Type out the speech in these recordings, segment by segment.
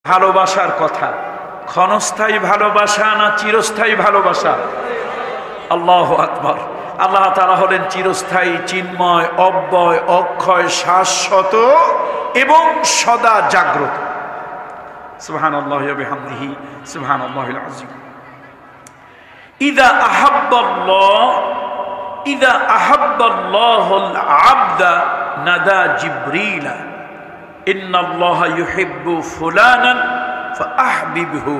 ভালোবাসার কথা, ক্ষণস্থায়ী ভালোবাসা না চিরস্থায়ী ভালোবাসা? আল্লাহু আকবার। আল্লাহ তাআলা হলেন চিরস্থায়ী, চিন্ময়, অব্যয়, অক্ষয়, শাশ্বত এবং সদা জাগ্রত। সুবহানাল্লাহি ওয়া বিহামদিহি, সুবহানাল্লাহিল আযীম। ইযা আহাব্বাল্লাহুল আবদা নাদা জিবরিলা ইন্নাল্লাহা ইউহিব্বু ফুলানান ফাআহবিবহু।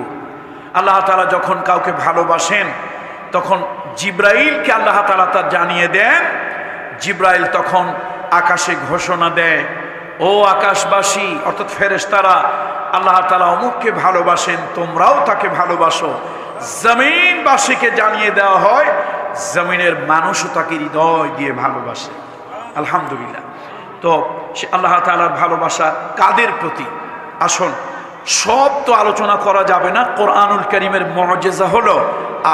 আল্লাহ তাআলা যখন কাউকে ভালোবাসেন তখন জিবরাইলকে আল্লাহ তাআলা তা জানিয়ে দেন। জিবরাইল তখন আকাশে ঘোষণা দেয়, ও আকাশবাসী অর্থাৎ ফেরেশতারা, আল্লাহ তাআলা অমুককে ভালোবাসেন, তোমরাও তাকে ভালোবাসো। জমিনবাসীকে জানিয়ে দেওয়া হয়, জমিনের মানুষও তাকে হৃদয় দিয়ে ভালোবাসে। আলহামদুলিল্লাহ। তো সে আল্লাহ তাআলার ভালোবাসা কাদের প্রতি? আসুন, সব তো আলোচনা করা যাবে না। কোরআনুল কারীমের মুআজিজা হলো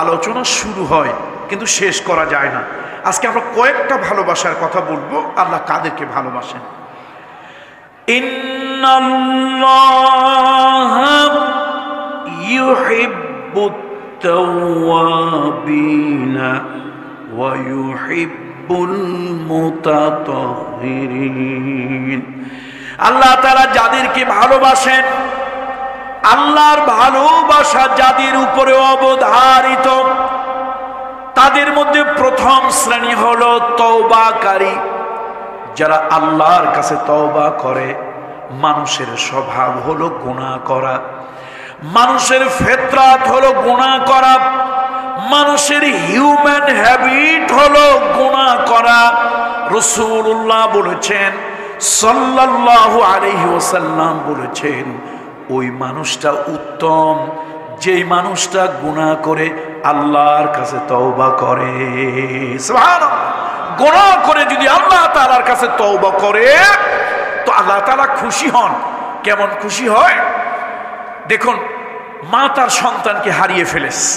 আলোচনা শুরু হয় কিন্তু শেষ করা যায় না। আজকে আমরা কয়েকটা ভালোবাসার কথা বলবো, আল্লাহ কাদেরকে ভালোবাসেন। ইন্নাল্লাহা ইউহিব্বুত তাওয়াবিনা ওয়া ইউহিব্বুল মুতাতাহহিরিন। আল্লাহ তাআলা যাদেরকে ভালোবাসেন, আল্লাহর ভালোবাসা যাদের উপরে অবধারিত, তাদের মধ্যে প্রথম শ্রেণী হলো তওবাকারী, যারা আল্লাহর কাছে তওবা করে। মানুষের স্বভাব হলো গুনাহ করা, মানুষের ফিতরাত হলো গুনাহ করা, মানুষের হিউম্যান হ্যাবিট হলো গুনাহ করা। রাসূলুল্লাহ বলেছেন, সাল্লাল্লাহু আলাইহি ওয়াসাল্লাম বলেছেন, ওই মানুষটা উত্তম যেই মানুষটা গুনাহ করে আল্লাহর কাছে তওবা করে। সুবহানাল্লাহ। গুনাহ করে যদি আল্লাহ তাআলার কাছে তওবা করে তো আল্লাহ তাআলা খুশি হন। কেমন খুশি হয়? দেখুন, মা তার সন্তানকে হারিয়ে ফেলেছে,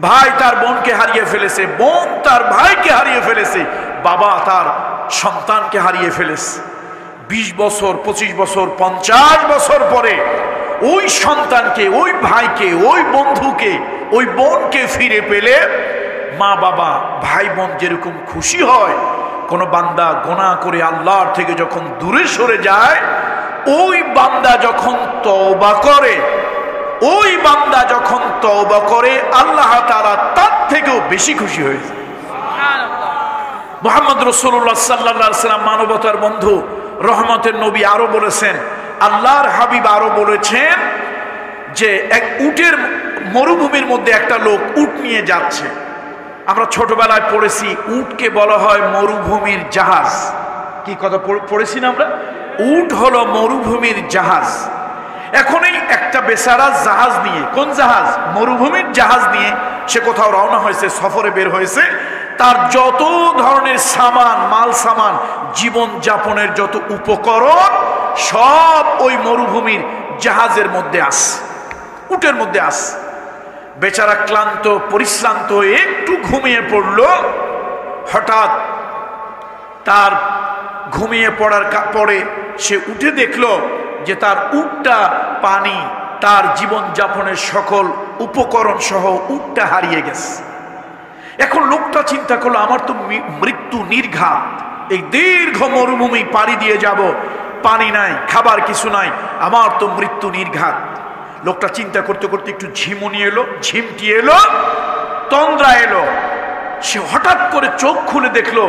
ভাই তার বোনকে হারিয়ে ফেলেছে, বোন তার ভাইকে হারিয়ে ফেলেছে, বাবা তার সন্তানকে হারিয়ে ফেলেছে। 20 বছর, 25 বছর, 50 বছর পরে ওই সন্তানকে, ওই ভাইকে, ওই বন্ধুকে, ওই বোনকে ফিরে পেলে মা বাবা ভাই বোন যেরকম খুশি হয়, কোন বান্দা গুনাহ করে আল্লাহর থেকে যখন দূরে সরে যায়, ওই বান্দা যখন তওবা করে, ওই বান্দা যখন তওবা করে আল্লাহ তাআলা তার থেকেও বেশি খুশি হয়েছে। মুহাম্মদ রাসূলুল্লাহ সাল্লাল্লাহু আলাইহি ওয়াসাল্লাম মানবতার বন্ধু, রহমতের নবী আরো বলেছেন, আল্লাহর হাবিব আরো বলেছেন যে এক উটের মরুভূমির মধ্যে একটা লোক উট নিয়ে যাচ্ছে। আমরা ছোটবেলায় পড়েছি উটকে বলা হয় মরুভূমির জাহাজ। কি কথা পড়েছি না আমরা? উট হলো মরুভূমির জাহাজ। এখন এই একটা বেচারা জাহাজ নিয়ে, কোন জাহাজ? মরুভূমির জাহাজ নিয়ে সে কোথাও রওনা হয়েছে, সফরে বের হয়েছে। তার যত ধরনের সামান, মাল সামান, জীবন যাপনের যত উপকরণ সব ওই মরুভূমির জাহাজের মধ্যে আছে, উটের মধ্যে আছে। বেচারা ক্লান্ত পরিশ্রান্ত হয়ে একটু ঘুমিয়ে পড়ল। হঠাৎ তার ঘুমিয়ে পড়ার পরে সে উঠে দেখলো যে তার উটটা পানি, তার জীবন যাপনের সকল উপকরণ সহ উটটা হারিয়ে গেছে। এখন লোকটা চিন্তা করলো, আমার তো মৃত্যু নির্ঘাত, এই দীর্ঘ মরুভূমি পাড়ি দিয়ে যাব, পানি নাই, খাবার কিছু নাই, আমার তো মৃত্যু নির্ঘাত। লোকটা চিন্তা করতে করতে একটু ঝিমুনি এলো, ঝিমটি এলো, তন্দ্রা এলো। সে হঠাৎ করে চোখ খুলে দেখলো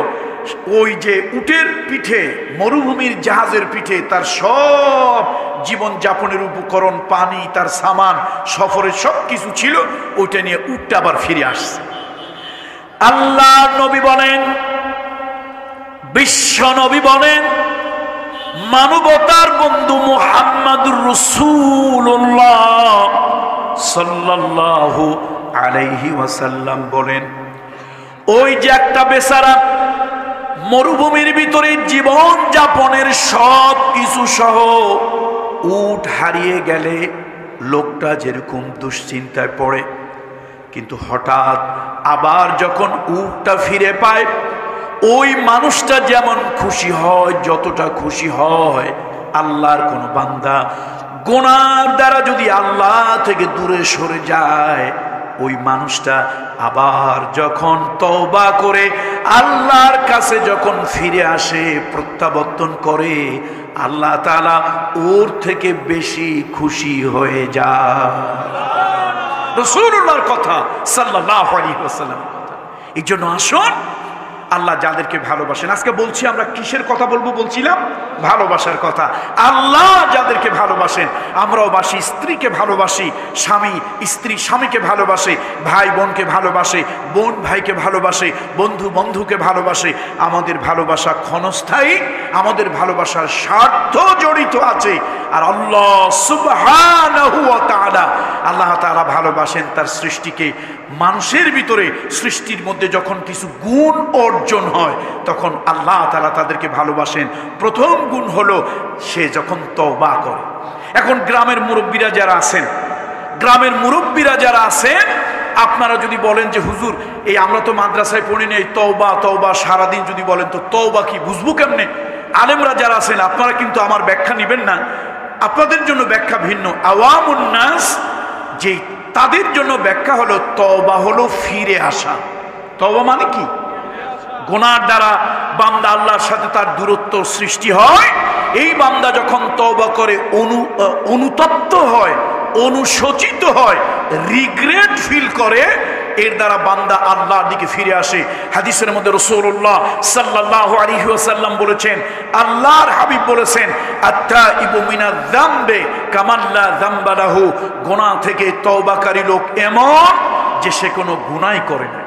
ওই যে উটের পিঠে, মরুভূমির জাহাজের পিঠে তার সব জীবন যাপনের উপকরণ, পানি, তার সামান, সফরের সব কিছু ছিল, ওইটা নিয়ে উটটা আবার ফিরে আসছে। আল্লাহ নবী বলেন, বিশ্ব নবী বলেন, মানবতার বন্ধু মুহাম্মদুর রাসূলুল্লাহ সাল্লাল্লাহু আলাইহি ওয়াসাল্লাম বলেন, ওই যে একটা বেচারা মরুভূমির ভিতরে জীবন যাপনের সব কিছু সহ উট হারিয়ে গেলে লোকটা যেরকম দুশ্চিন্তায় পড়ে, কিন্তু হঠাৎ আবার যখন উটটা ফিরে পায়, ওই মানুষটা যেমন খুশি হয়, যতটা খুশি হয় আল্লাহর কোন বান্দা গুনার দ্বারা যদি আল্লাহ থেকে দূরে সরে যায়, ওই মানুষটা আবার যখন তওবা করে আল্লাহর কাছে যখন ফিরে আসে, প্রত্যাবর্তন করে, আল্লাহ তাআলা ওর থেকে বেশি খুশি হয়ে যায়। রাসূলুল্লাহর কথা সাল্লাল্লাহু আলাইহি ওয়াসাল্লাম। এই জন্য আসুন, আল্লাহ যাদেরকে ভালোবাসেন, আজকে বলছি আমরা কিসের কথা বলবো, বলছিলাম ভালোবাসার কথা। আল্লাহ যাদেরকে ভালোবাসেন, আমরাও বাসি, স্ত্রীকে ভালোবাসি, স্বামী স্ত্রী স্বামীকে ভালোবাসে, ভাই বোনকে ভালোবাসে, বোন ভাইকে ভালোবাসে, বন্ধু বন্ধুকে ভালোবাসে। আমাদের ভালোবাসা ক্ষণস্থায়ী, আমাদের ভালোবাসার স্বার্থ জড়িত আছে। আর আল্লাহ সুবহানাহু ওয়া তাআলা, আল্লাহ তাআলা ভালোবাসেন তার সৃষ্টিকে। মানুষের ভিতরে, সৃষ্টির মধ্যে যখন কিছু গুণ অর্জন হয়, তখন আল্লাহ তাআলা তাদেরকে ভালোবাসেন। প্রথম গুণ হলো সে যখন তওবা করে। এখন গ্রামের মুরব্বীরা যারা আছেন, আপনারা যদি বলেন যে হুজুর, এই আমরা তো মাদ্রাসায় পড়ি না, এই তওবা তওবা সারাদিন যদি বলেন তো তওবা কি বুঝবো কেমনে? আলেমরা যারা আছেন আপনারা কিন্তু আমার ব্যাখ্যা নেবেন না, আপনাদের জন্য ব্যাখ্যা ভিন্ন। আওয়ামুন নাস, যে তাদের জন্য ব্যাখ্যা হলো তওবা হলো ফিরে আসা। তওবা মানে কি? গুনার দ্বারা বান্দা আল্লাহর সাথে তার দূরত্ব সৃষ্টি হয়। এই বান্দা যখন তওবা করে অনুতপ্ত হয়, অনুশোচিত হয়, রিগ্রেট ফিল করে, এর দ্বারা বান্দা আল্লাহর দিকে ফিরে আসে। হাদিসের মধ্যে রাসূলুল্লাহ সাল্লাল্লাহু আলাইহি ওয়াসাল্লাম বলেছেন, আল্লাহর হাবিব বলেছেন, আত-তাইবু মিনাজ যামবি কামান লা যামবা লাহু। গুনাহ থেকে তওবাকারী লোক এমন যে সে কোনো গুনাহ করে না।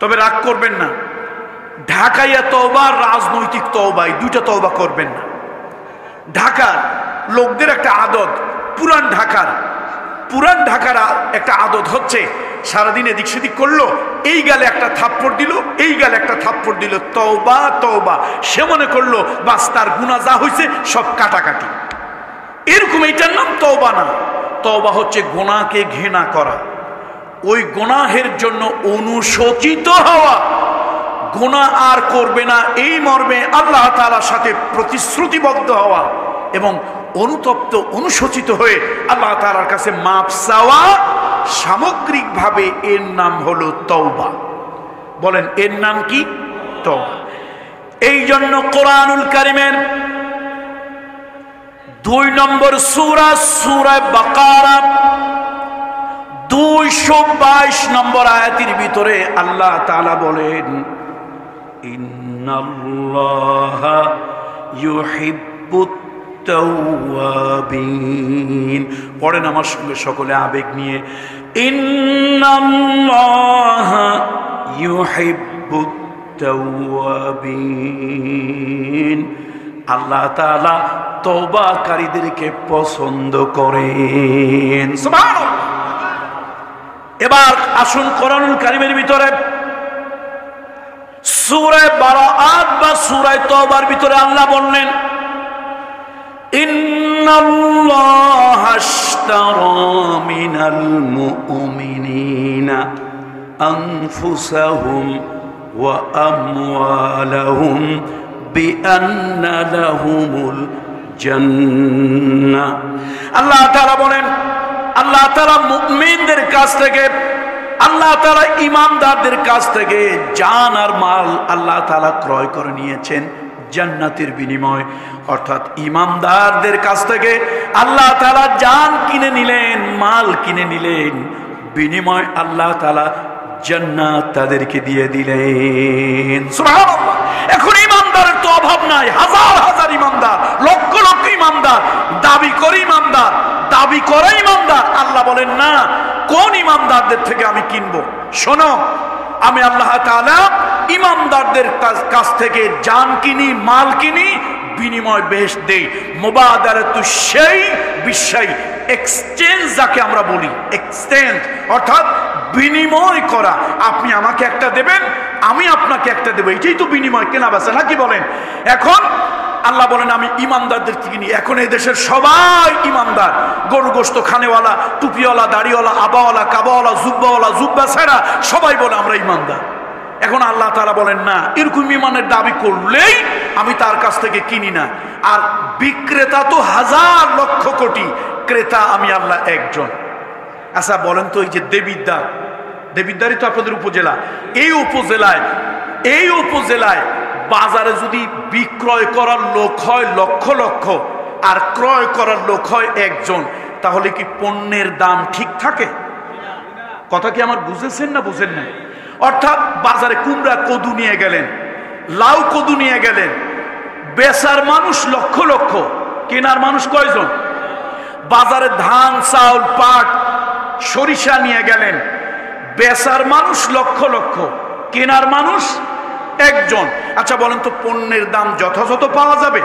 তবে রাগ করবেন না, ঢাকাইয়া তওবা, রাজনৈতিক তওবা, এই দুইটা তওবা করবেন না। ঢাকার লোকদের একটা আদত, পুরান ঢাকার একটা আদত হচ্ছে সারাদিন এদিক সেদিক করলো, এই গালে একটা থাপ্পড় দিল, এই গালে একটা থাপ্পড় দিল, তওবা তওবা। সে মনে করলো বাস তার গুনাহ যা হয়েছে সব কাটাকাটি। এরকম, এইটার নাম তওবা না। তওবা হচ্ছে গুনাহকে ঘৃণা করা, ওই গুনাহের জন্য অনুশোচিত হওয়া, গুনাহ আর করবে না এই মর্মে আল্লাহ তাআলার সাথে প্রতিশ্রুতিবদ্ধ হওয়া, এবং অনুতপ্ত অনুশোচিত হয়ে আল্লাহ তাআলার কাছে মাফ চাওয়া। সামগ্রিকভাবে এর নাম হলো তওবা। বলেন এর নাম কি? তওবা। এই জন্য কোরআনুল কারীমের 2 নম্বর সূরা, সূরা বাকারা 222 নম্বর আয়াতের ভিতরে আল্লাহ তাআলা বলেন, ইন্নাল্লাহা ইউহিব্বুত তাওয়াবিন। পড়েন আমার সঙ্গে সকলে আবেগ নিয়ে, ইন্নাল্লাহা ইউহিব্বুত তাওয়াবিন। আল্লাহ তাআলা তওবাকারীদেরকে পছন্দ করেন। সুবহানাল্লাহ। এবার আসুন কোরআনুল কারীমের ভিতরে সূরা বারাআত বা সূরা তওবার ভিতরে আল্লাহ বললেন, ইন্নাল্লাহা আশতারা মিনাল মুমিনিনা আনফুসাহুম ওয়া আমওয়ালাহুম বিআন্না লাহুমুল জান্নাহ। আল্লাহ তাআলা বলেন, আল্লাহ তাআলা মুমিনদের কাছ থেকে, আল্লাহ তাআলা ঈমানদারদের কাছ থেকে জান আর মাল আল্লাহ তাআলা ক্রয় করে নিয়েছেন জান্নাতের বিনিময়। অর্থাৎ ঈমানদারদের কাছ থেকে আল্লাহ তাআলা জান কিনে নিলেন, মাল কিনে নিলেন, বিনিময় আল্লাহ তাআলা জান্নাত তাদেরকে দিয়ে দিলেন। সুবহানাল্লাহ। এখন ঈমানদারের তো অভাব নাই, হাজার হাজার ঈমানদার, লক্ষ লক্ষ ঈমানদার, দাবি করে ঈমানদার, দাবি করে ঈমানদার। আল্লাহ বলেন না, কোন ঈমানদারদের থেকে আমি কিনবো? শোনো, আমি আল্লাহ তাআলা ঈমানদারদের কাছ থেকে জান কিনি, মাল কিনি, বিনিময় বেহেশত দেই। মুবাদারাতুশ শাই বিশাই, এক্সচেঞ্জ যাকে আমরা বলি, এক্সচেঞ্জ অর্থাৎ বিনিময় করা। আপনি আমাকে একটা দেবেন, আমি আপনাকে একটা দেবো, এটাই তো বিনিময়, কেনা বেচা নাকি বলেন? এখন আল্লাহ বলেন আমি ঈমানদারদের থেকে নিই। এখন এই দেশের সবাই ঈমানদার, গরু গোশত খানেওয়ালা, টুপিওয়ালা, দাড়িওয়ালা, আবাওয়ালা, কাবাওয়ালা, জুব্বাওয়ালা, জুব্বা ছাড়া সবাই বলে আমরা ঈমানদার। এখন আল্লাহ তাআলা বলেন না, এরকম ইমানের দাবি করলেই আমি তার কাছ থেকে কিনি না। আর বিক্রেতা তো হাজার লক্ষ কোটি, ক্রেতা আমি আল্লাহ একজন। আচ্ছা বলেন তো, এই যে দেবিদ্দারই তো আপনাদের উপজেলা, এই উপজেলায় বাজারে যদি বিক্রয় করার লোক হয় লক্ষ লক্ষ আর ক্রয় করার লোক হয় একজন, তাহলে কি পণ্যের দাম ঠিক থাকে? কথা কি আমার বুঝেছেন না বুঝেন না? অর্থাৎ বাজারে কুমড়া কদু নিয়ে গেলেন, লাউ কদু নিয়ে গেলেন, বেচার মানুষ লক্ষ লক্ষ, কেনার মানুষ কয়জন? বাজারে ধান চাউল পাট সরিষা নিয়ে গেলেন, বেচার মানুষ লক্ষ লক্ষ, কেনার মানুষ একজন। আচ্ছা বলেন তো, পণ্যের দাম যথাযথ পাওয়া যাবে?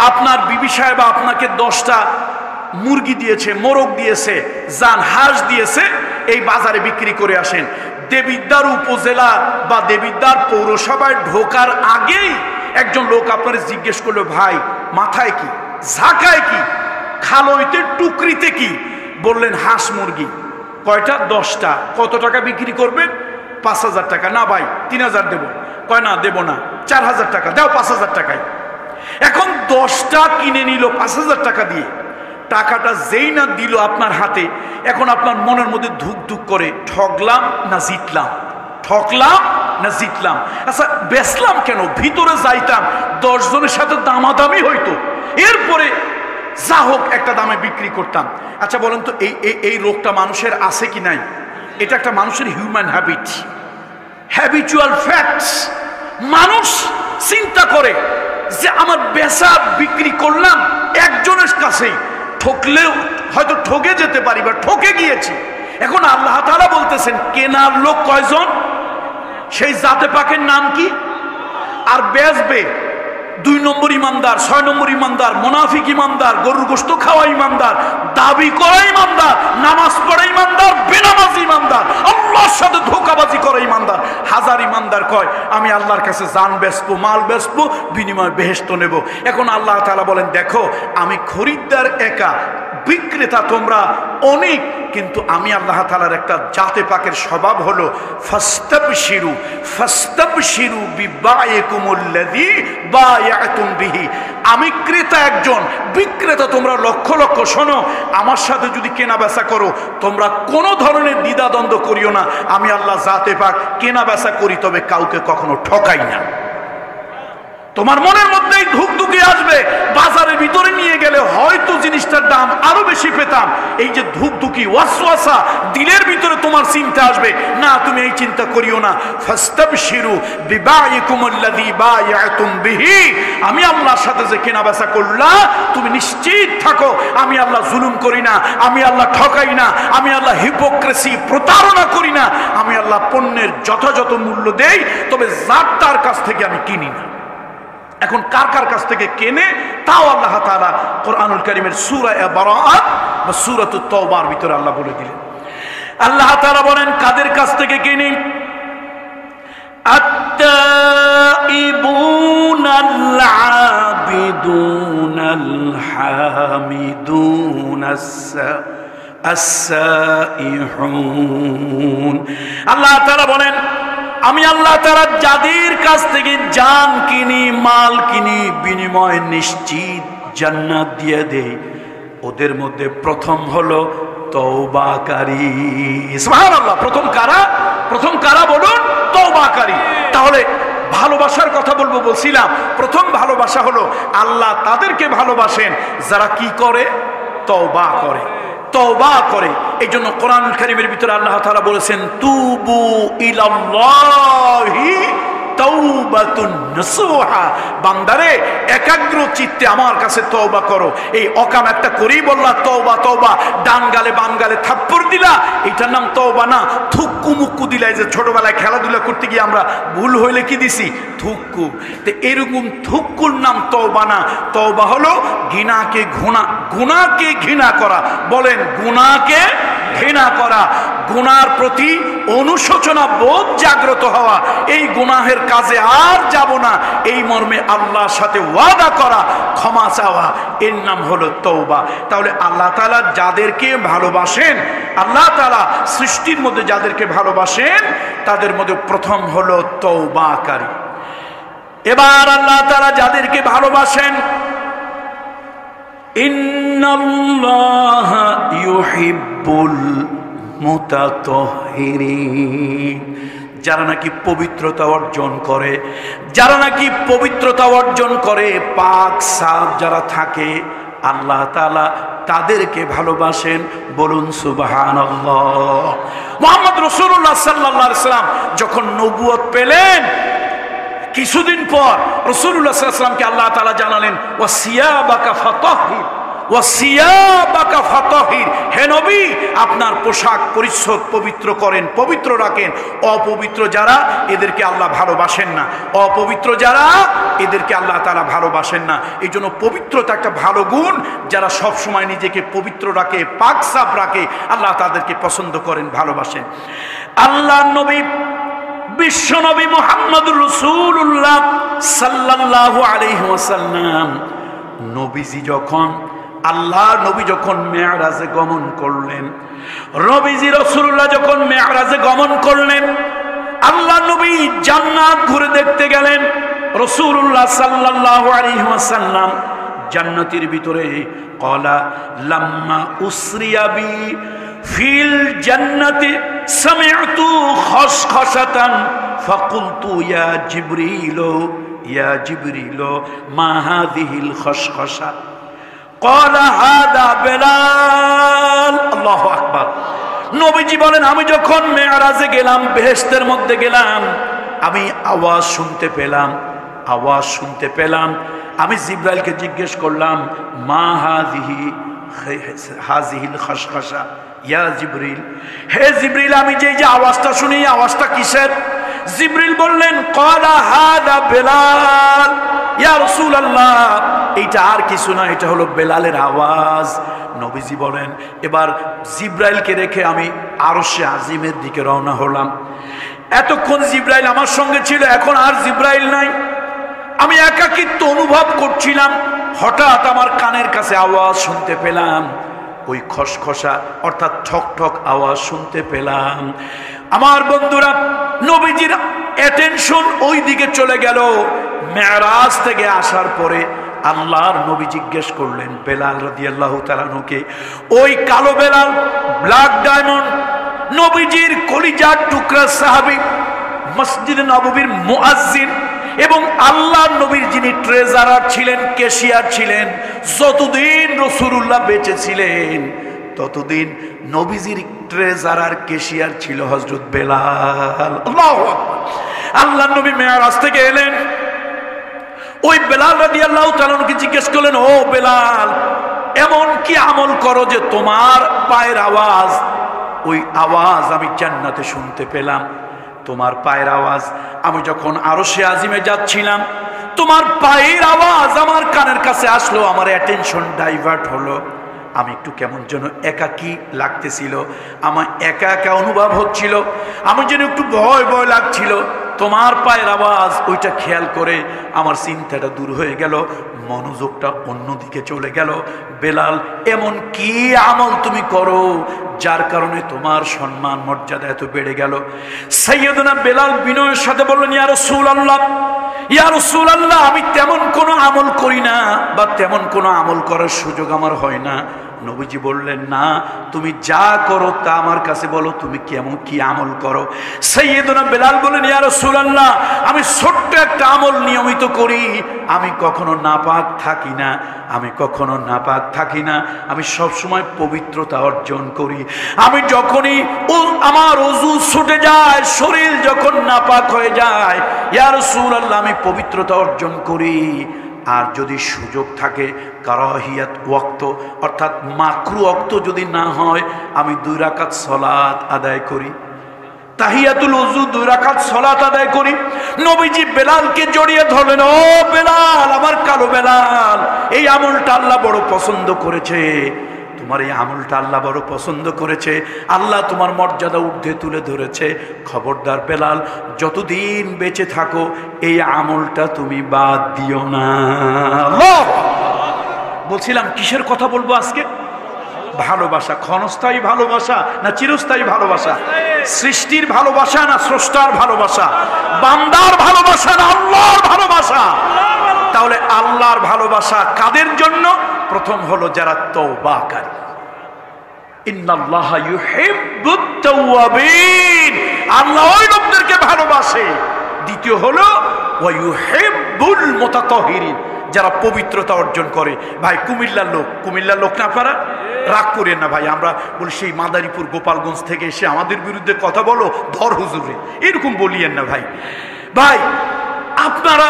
আপনার বিবি সাহেব আপনাকে 10টা মুরগি দিয়েছে, মোরগ দিয়েছে, জান হাঁস দিয়েছে, এই বাজারে বিক্রি করে আসেন। দেবিদ্দার উপজেলা বা দেবিদ্দার পৌরসভায় ঢোকার আগেই একজন লোক আপনার জিজ্ঞেস করলো, ভাই মাথায় কি, ঝাঁকায় কি, খালইতে টুকরিতে কি? বললেন হাঁস মুরগি। কয়টা? 10টা। কত টাকা বিক্রি করবেন? 5,000 টাকা। না ভাই 3,000 দেবো। কয় না দেব না, 4,000 টাকা দাও, 5,000 টাকায়। এখন 10টা কিনে নিল 5,000 টাকা দিয়ে। টাকাটা যেই না দিল আপনার হাতে, এখন আপনার মনের মধ্যে ধুক ধুক করে, ঠকলাম না জিতলাম, ঠকলাম না জিতলাম। আচ্ছা বেচলাম কেন? ভিতরে যাইতাম 10 জনের সাথে দামাদামি হইতো, এরপরে যা হোক একটা দামে বিক্রি করতাম। আচ্ছা বলেন তো, এই রোগটা মানুষের আছে কি নাই? এটা একটা মানুষের হিউম্যান হ্যাবিট, হ্যাবিচুয়াল ফ্যাক্টস। মানুষ চিন্তা করে যে আমার বেচা বিক্রি করলাম একজনের কাছেই, ঠকলেও হয়তো ঠকে যেতে পারি বা ঠকে গিয়েছি। এখন আল্লাহ তাআলা বলতেছেন, কেনার লোক কয়জন? সেই জাতে পাকের নাম কি? আর বেচবে 2 নম্বর ইমানদার, 6 নম্বর ইমানদার, মুনাফিক ইমানদার, গরুর গোশত খাওয়া ইমানদার, দাবি করা ইমানদার, নামাজ পড়া ইমানদার, বেনামাজি ইমানদার, আল্লাহর সাথে ধোঁকাবাজি করা ইমানদার। হাজার ইমানদার কয় আমি আল্লাহর কাছে জান বেচবো, মাল বেচবো, বিনিময়ে বেহেশত নেব। এখন আল্লাহ তাআলা বলেন, দেখো আমি খরিদ্দার একা, বিক্রেতা তোমরা অনেক, কিন্তু আমি আল্লাহ তাআলার একটা জাতে পাকের স্বভাব হলো ফাস্তাবশিরু ফাস্তাবশিরু বিবাইকুমুল্লাযী বায়াতুম বিহি। আমি ক্রেতা একজন, বিক্রেতা তোমরা লক্ষ লক্ষ। শোনো, আমার সাথে যদি কেনা বেচা করো, তোমরা কোনো ধরনের দ্বিধাদ্বন্দ্ব করিও না। আমি আল্লাহ জাতে পাক কেনা বেচা করি, তবে কাউকে কখনো ঠকাই না। তোমার মনের মধ্যেই ধুকধুকি আসবে, বাজারের ভিতরে নিয়ে গেলে হয়তো জিনিসটার দাম আরো বেশি পেতাম। এই যে ধুকধুকি ওয়াসওয়াসা দিলের ভিতরে তোমার চিন্তা আসবে, না তুমি এই চিন্তা করিও না। ফাস্তাবশিরু বিবাইকুমুল্লাযী বায়াতুম বিহি। আমি আল্লাহর সাথে যে কেনাবেচা করলা, তুমি নিশ্চিত থাকো আমি আল্লাহ জুলুম করি না, আমি আল্লাহ ঠকাই না, আমি আল্লাহ হিপোক্রেসি প্রতারণা করি না। আমি আল্লাহ পণ্যের যথাযথ মূল্য দেই, তবে যার তার কাছ থেকে আমি কিনি না। এখন কার কার কাছ থেকে কেনে তাও আল্লাহ তাআলা কোরআনুল কারীমের সূরা বারাআত বা সূরাতুত তাওবার ভিতরে আল্লাহ বলে দিলেন। আল্লাহ তাআলা বলেন কাদের কাছ থেকে কিনে? আত-তাইবুনাল আবিদুনাল হামিদুনাস আস-সাইহুন। আল্লাহ তাআলা বলেন, আমি আল্লাহ তাআলা যাদের কাছ থেকে জান কিনি, মাল কিনি, বিনিময় নিশ্চিত জান্নাত দিয়ে দেই, ওদের মধ্যে প্রথম হলো তওবাকারী। সুবহানাল্লাহ। প্রথম কারা বলুন? তওবাকারী। তাহলে ভালোবাসার কথা বলছিলাম, প্রথম ভালোবাসা হলো আল্লাহ তাদেরকে ভালোবাসেন যারা কি করে? তওবা করে, তওবা করে। এই জন্য কোরআনুল কারীমের ভিতরে আল্লাহ তাআলা বলেছেন, তুবু ইলাল্লাহি তাওবাতুন নাসুহা। বান্দারে একাগ্র চিত্তে আমার কাছে তওবা করো। এই অকাম একটা করেই বললা তওবা তওবা, ডান গালে বাম গালে থাপ্পড় দিলা, এটার নাম তওবা না। থুক্কু মুক্কু দিলা, এই যে ছোটবেলায় খেলাধুলা করতে গিয়ে আমরা ভুল হইলে কি দিছি? থুক্কু। তো এরকম থুক্কুর নাম তওবা না। তওবা হলো গুনাহকে ঘৃণা করা। বলেন, গুনাহকে ঘৃণা করা। গুনার প্রতি অনুশোচনা বোধ জাগ্রত হওয়া, এই গুনাহের কাজে আর যাব না, এই মর্মে আল্লাহর সাথে ওয়াদা করা, ক্ষমা চাওয়া, এর নাম হলো তওবা। তাহলে আল্লাহ তাআলা যাদেরকে ভালোবাসেন, আল্লাহ তাআলা সৃষ্টির মধ্যে যাদেরকে ভালোবাসেন তাদের মধ্যে প্রথম হলো তওবাকারী। এবার আল্লাহ তাআলা যাদেরকে ভালোবাসেন, ইন্নাল্লাহা ইউহিব্বুল মুতাতাহহিরিন, যারা নাকি পবিত্রতা অর্জন করে, যারা নাকি পবিত্রতা অর্জন করে, পাক সাফ যারা থাকে, আল্লাহ তাআলা তাদেরকে ভালোবাসেন। বলুন সুবহানাল্লাহ। মুহাম্মদ রাসূলুল্লাহ সাল্লাল্লাহু আলাইহি ওয়াসাল্লাম যখন নবুয়ত পেলেন, কিছুদিন পর রাসূলুল্লাহ সাল্লাল্লাহু আলাইহি ওয়াসাল্লামকে আল্লাহ তাআলা জানালেন, ওয়াসিয়াবাকা ফাতাহহির, ওয়াসিয়াবাকা ফাতাহহির, হে নবী আপনার পোশাক পরিচ্ছদ পবিত্র করেন, পবিত্র রাখেন। অপবিত্র যারা, এদেরকে আল্লাহ ভালোবাসেন না। অপবিত্র যারা, এদেরকে আল্লাহ তাআলা ভালোবাসেন না। এই জন্য পবিত্রতা একটা ভালো গুণ। যারা সব সময় নিজেকে পবিত্র রাখে, পাক সাফ রাখে, আল্লাহ তাদেরকে পছন্দ করেন, ভালোবাসেন। আল্লাহর নবী বিশ্ব নবী মুহাম্মদুর রাসূলুল্লাহ সাল্লাল্লাহু আলাইহি ওয়াসাল্লাম, নবীজি যখন, আল্লাহর নবী যখন মেরাজে গমন করলেন, নবীজি রাসূলুল্লাহ যখন মেরাজে গমন করলেন, আল্লাহ নবী জান্নাত ঘুরে দেখতে গেলেন। রাসূলুল্লাহ সাল্লাল্লাহু আলাইহি ওয়াসাল্লাম জান্নাতের ভিতরে, ক্বালা লাম্মা উসরিয়া বি ফিল জান্নাতি সামি'তু খসখসাতান ফাকুলতু ইয়া জিবরিল মা হাযিহিল খসখসা, ক্বালা হাযা বেলাল। আল্লাহু আকবার। নবীজি বলেন, আমি যখন মেরাজে গেলাম, বেহেশতের মধ্যে গেলাম, আমি আওয়াজ শুনতে পেলাম। আমি জিবরাইলকে জিজ্ঞেস করলাম, মা হাযিহিল খসখসা ইয়া জিবরিল, হে জিবরিল আমি যে আওয়াজটা শুনি, আওয়াজটা কিসের? জিবরিল বললেন, ক্বালা হাযা বেলাল ইয়া রাসূলুল্লাহ, এটা আর কিছু না, এটা হলো বেলালের আওয়াজ। নবীজি বলেন, এবার জিবরাইলকে রেখে আমি আরশে আজিমের দিকে রওনা হলাম। এতক্ষণ জিবরাইল আমার সঙ্গে ছিল, এখন আর জিবরাইল নাই। আমি একাকিত্ব অনুভব করছিলাম। হঠাৎ আমার কানের কাছে আওয়াজ শুনতে পেলাম, ওই খসখসা অর্থাৎ ঠক ঠক আওয়াজ শুনতে পেলাম। আমার বন্ধুরা, নবীজির অ্যাটেনশন ওই দিকে চলে গেল। মেরাজ থেকে আসার পরে আল্লাহর নবী জিজ্ঞেস করলেন বেলাল রাদিয়াল্লাহু তাআলা আনহুকে, ওই কালো বেলাল, ব্ল্যাক ডায়মন্ড, নবীজির কলিজার টুকরা সাহাবী, মসজিদ নববীর মুয়াজ্জিন এবং আল্লাহর নবীর যিনি ট্রেজারার ছিলেন, ক্যাশিয়ার ছিলেন, যতদিন রাসূলুল্লাহ বেঁচে ছিলেন ততদিন নবীজির ট্রেজারার ক্যাশিয়ার ছিল হযরত বেলাল। আল্লাহু আকবার। আল্লাহর নবী মেরাজ থেকে এলেন, ওই বেলাল রাদিয়াল্লাহু তাআলা আনহুকে জিজ্ঞেস করলেন, ও বেলাল, এমন কি আমল করো যে তোমার পায়ের আওয়াজ, ওই আওয়াজ আমি জান্নাতে শুনতে পেলাম। তোমার পায়ের আওয়াজ, আমি যখন আরশে আজিমে যাচ্ছিলাম, তোমার পায়ের আওয়াজ আমার কানের কাছে আসলো, আমার অ্যাটেনশন ডাইভার্ট হলো। আমি একটু কেমন যেন একাকী লাগতেছিল, আমার একা একা অনুভব হচ্ছিল, আমি যেন একটু ভয় ভয় লাগছিল। তোমার পায়ের আওয়াজ, ওইটা খেয়াল করে আমার চিন্তাটা দূর হয়ে গেল, মনোযোগটা অন্যদিকে চলে গেল। বেলাল, এমন কি আমল তুমি করো যার কারণে তোমার সম্মান মর্যাদা এত বেড়ে গেল? সাইয়্যিদুনা বেলাল বিনয়ের সাথে বললেন, ইয়া রাসূলুল্লাহ, ইয়া রাসূলুল্লাহ, আমি তেমন কোনো আমল করি না, বা তেমন কোনো আমল করার সুযোগ আমার হয় না। নবীজি বললেন, না, তুমি যা করো তা আমার কাছে বলো, তুমি কেমন কি আমল করো? সাইয়্যিদুনা বেলাল বলেন, ইয়া রাসূলুল্লাহ, আমি ছোট্ট একটা আমল নিয়মিত করি, আমি কখনো নাপাক থাকি না, আমি সব সময় পবিত্রতা অর্জন করি। আমি যখনই আমার ওযু ছুটে যায়, শরীর যখন নাপাক হয়ে যায়, ইয়া রাসূলুল্লাহ, আমি পবিত্রতা অর্জন করি। আর যদি সুযোগ থাকে, কারাহিয়াত ওয়াক্ত অর্থাৎ মাকরু ওয়াক্ত যদি না হয়, আমি 2 রাকাত সালাত আদায় করি, তাহিয়াতুল ওযু 2 রাকাত সালাত আদায় করি। নবীজি বেলালকে জড়িয়ে ধরলেন, ও বেলাল, আমার কালো বেলাল, এই আমলটা আল্লাহ বড় পছন্দ করেছে, তোমার এই আমলটা আল্লাহ বড় পছন্দ করেছে, আল্লাহ তোমার মর্যাদা ঊর্ধ্বে তুলে ধরেছে। খবরদার বেলাল, যতদিন বেঁচে থাকো এই আমলটা তুমি বাদ দিও না। বলছিলাম কিসের কথা বলবো আজকে? ভালোবাসা। ক্ষণস্থায়ী ভালোবাসা না চিরস্থায়ী ভালোবাসা? সৃষ্টির ভালোবাসা না স্রষ্টার ভালোবাসা? বান্দার ভালোবাসা না আল্লাহর ভালোবাসা? তাহলে আল্লাহর ভালোবাসা কাদের জন্য? প্রথম হলো যারা তওবাকারী। ইন্নাল্লাহা ইউহিব্বুত তাওয়াবিন, আল্লাহ ওই লোকদেরকে ভালোবাসে। দ্বিতীয় হলো ওয়া ইউহিব্বুল মুতাতাহহিরিন, যারা পবিত্রতা অর্জন করে। ভাই কুমিল্লার লোক না আপনারা? রাগ করেন না ভাই, আমরা বলি সেই মাদারীপুর গোপালগঞ্জ থেকে এসে আমাদের বিরুদ্ধে কথা বলো, ধর হুজুরে, এরকম বলিয়েন না ভাই। ভাই আপনারা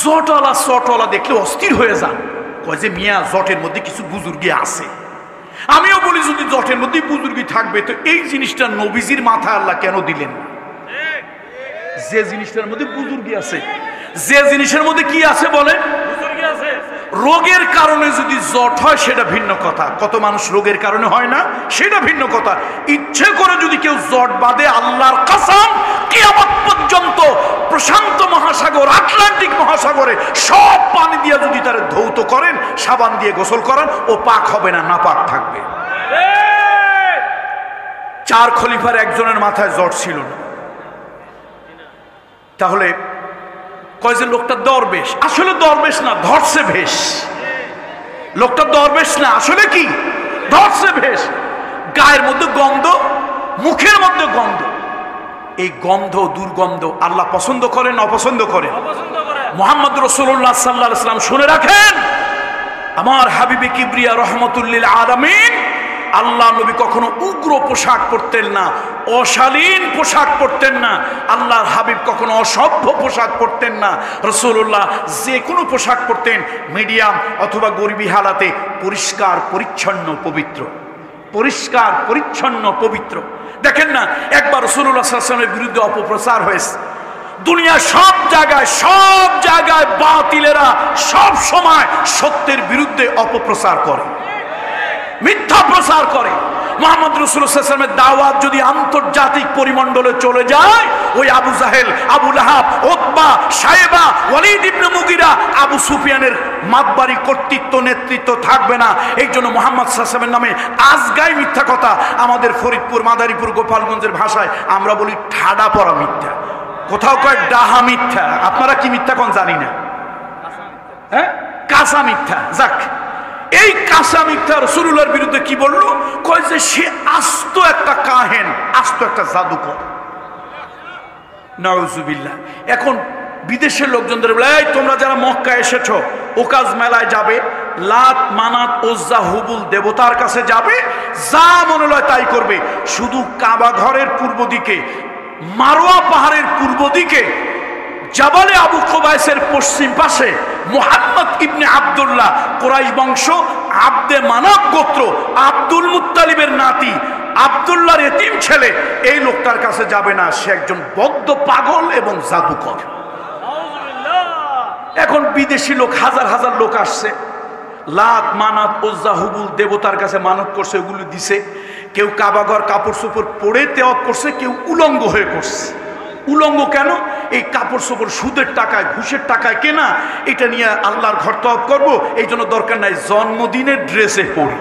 জটওয়ালা চটওয়ালা দেখলে অস্থির হয়ে যান, কয় যে মিয়া জটের মধ্যে কিছু বুজুর্গি আছে। আমিও বলি যদি জটের মধ্যে বুজুর্গি থাকবে তো এই জিনিসটা নবীজির মাথায় আল্লাহ কেন দিলেন? যে জিনিসটার মধ্যে বুজুর্গি আছে, যে জিনিসের মধ্যে কি আছে বলে? রোগের কারণে যদি জট হয় সেটা ভিন্ন কথা, কত মানুষ রোগের কারণে হয় না সেটা ভিন্ন কথা। ইচ্ছে করে যদি কেউ জট বাঁধে, আল্লাহর কসম কিয়ামত পর্যন্ত প্রশান্ত মহাসাগর, আটলান্টিক মহাসাগরে সব পানি দিয়ে যদি তার ধৌত করেন, সাবান দিয়ে গোসল করেন, ও পাক হবে না, নাপাক থাকবে। 4 খলিফার একজনের মাথায় জট ছিল না, তাহলে কয় যে লোকটা দরবেশ। আসলে দরবেশ না, ধরছে ভেষ। লোকটা দরবেশ না, আসলে কি? ধরছে ভেষ। গায়ের মধ্যে গন্ধ, মুখের মধ্যে গন্ধ। এই গন্ধ, দুর্গন্ধ আল্লাহ পছন্দ করেন না অপছন্দ করেন? মুহাম্মদ রাসূলুল্লাহ সাল্লাল্লাহু আলাইহি ওয়াসাল্লাম, শুনে রাখেন, আমার হাবিবে কিবরিয়া রহমাতুল লিল আলামিন, আল্লাহ নবী কখনো উগ্র পোশাক পরতেন না, অশালীন পোশাক পরতেন না। আল্লাহর হাবিব কখনো অসভ্য পোশাক পরতেন না। রাসূলুল্লাহ যে কোনো পোশাক পরতেন মিডিয়াম অথবা গরিবী হালাতে পরিষ্কার পরিচ্ছন্ন পবিত্র, পরিষ্কার পরিচ্ছন্ন পবিত্র। দেখেন না, একবার রাসূলুল্লাহ সাল্লাল্লাহু আলাইহি ওয়াসাল্লামের বিরুদ্ধে অপপ্রচার হয়েছে। দুনিয়ার সব জায়গায় বাতিলেরা সব সময় সত্যের বিরুদ্ধে অপপ্রচার করে, মিথ্যা প্রচার করে। মুহাম্মদ রাসূলুল্লাহ সাল্লাল্লাহু আলাইহি ওয়াসাল্লামের দাওয়াত যদি আন্তর্জাতিক পরিমণ্ডলে চলে যায়, ওই আবু জাহেল, আবু লাহাব, উতবা, সাইবা, ওয়ালিদ ইবনে মুগিরা, আবু সুফিয়ানের মাতবাড়ি কর্তৃত্ব নেতৃত্ব থাকবে না। এই জন্য মুহাম্মদ সাল্লাল্লাহু আলাইহি ওয়াসাল্লামের নামে আজগাই মিথ্যা কথা। আমাদের ফরিদপুর, মাদারীপুর, গোপালগঞ্জের ভাষায় আমরা বলি ঠাডা পড়া মিথ্যা, কোথাও কয় ডাহা মিথ্যা। আপনারা কি মিথ্যা কোন জানি না, হ্যাঁ, কাঁচা মিথ্যা। যাক, এই কাঁচা মিথ্যা রাসূলুল্লাহর বিরুদ্ধে কি বললো? কয় যে সে আস্ত একটা কাহেন, আস্ত একটা জাদুকর। নাউজুবিল্লাহ। এখন বিদেশের লোকজনদের বলে, এই তোমরা যারা মক্কা এসেছো, ওকাজ মেলায় যাবে, লাত, মানাত, ওজ্জা, হুবুল দেবতার কাছে যাবে, যা মনে হয় তাই করবে। শুধু কাবা ঘরের পূর্ব দিকে, মারওয়া পাহাড়ের পূর্ব দিকে, জাবালে আবু কুবাইসের পশ্চিম পাশে মুহাম্মদ ইবনে আব্দুল্লাহ, কুরাইশ বংশ, আব্দে মানাফ গোত্র, আব্দুল মুত্তালিবের নাতি, আব্দুল্লাহর এতিম ছেলে, এই লোকটার কাছে যাবে না। সে একজন বদ্ধ পাগল এবং জাদুকর। এখন বিদেশি লোক, হাজার হাজার লোক আসছে, লাত, মানাত, ওজ্জা, হুবুল দেবতার কাছে মানত করছে, ওগুলো দিছে। কেউ কাবাঘর কাপড় চোপড় পরে তেওয়াব করছে, কেউ উলঙ্গ হয়ে করছে। উলঙ্গ কেন? এই কাপড় চোপড় সুদের টাকায়, ঘুষের টাকায় কেনা, এটা নিয়ে আল্লাহর ঘর তওয়াব করবো, এই জন্য দরকার নাই জন্মদিনের ড্রেসে পড়ি।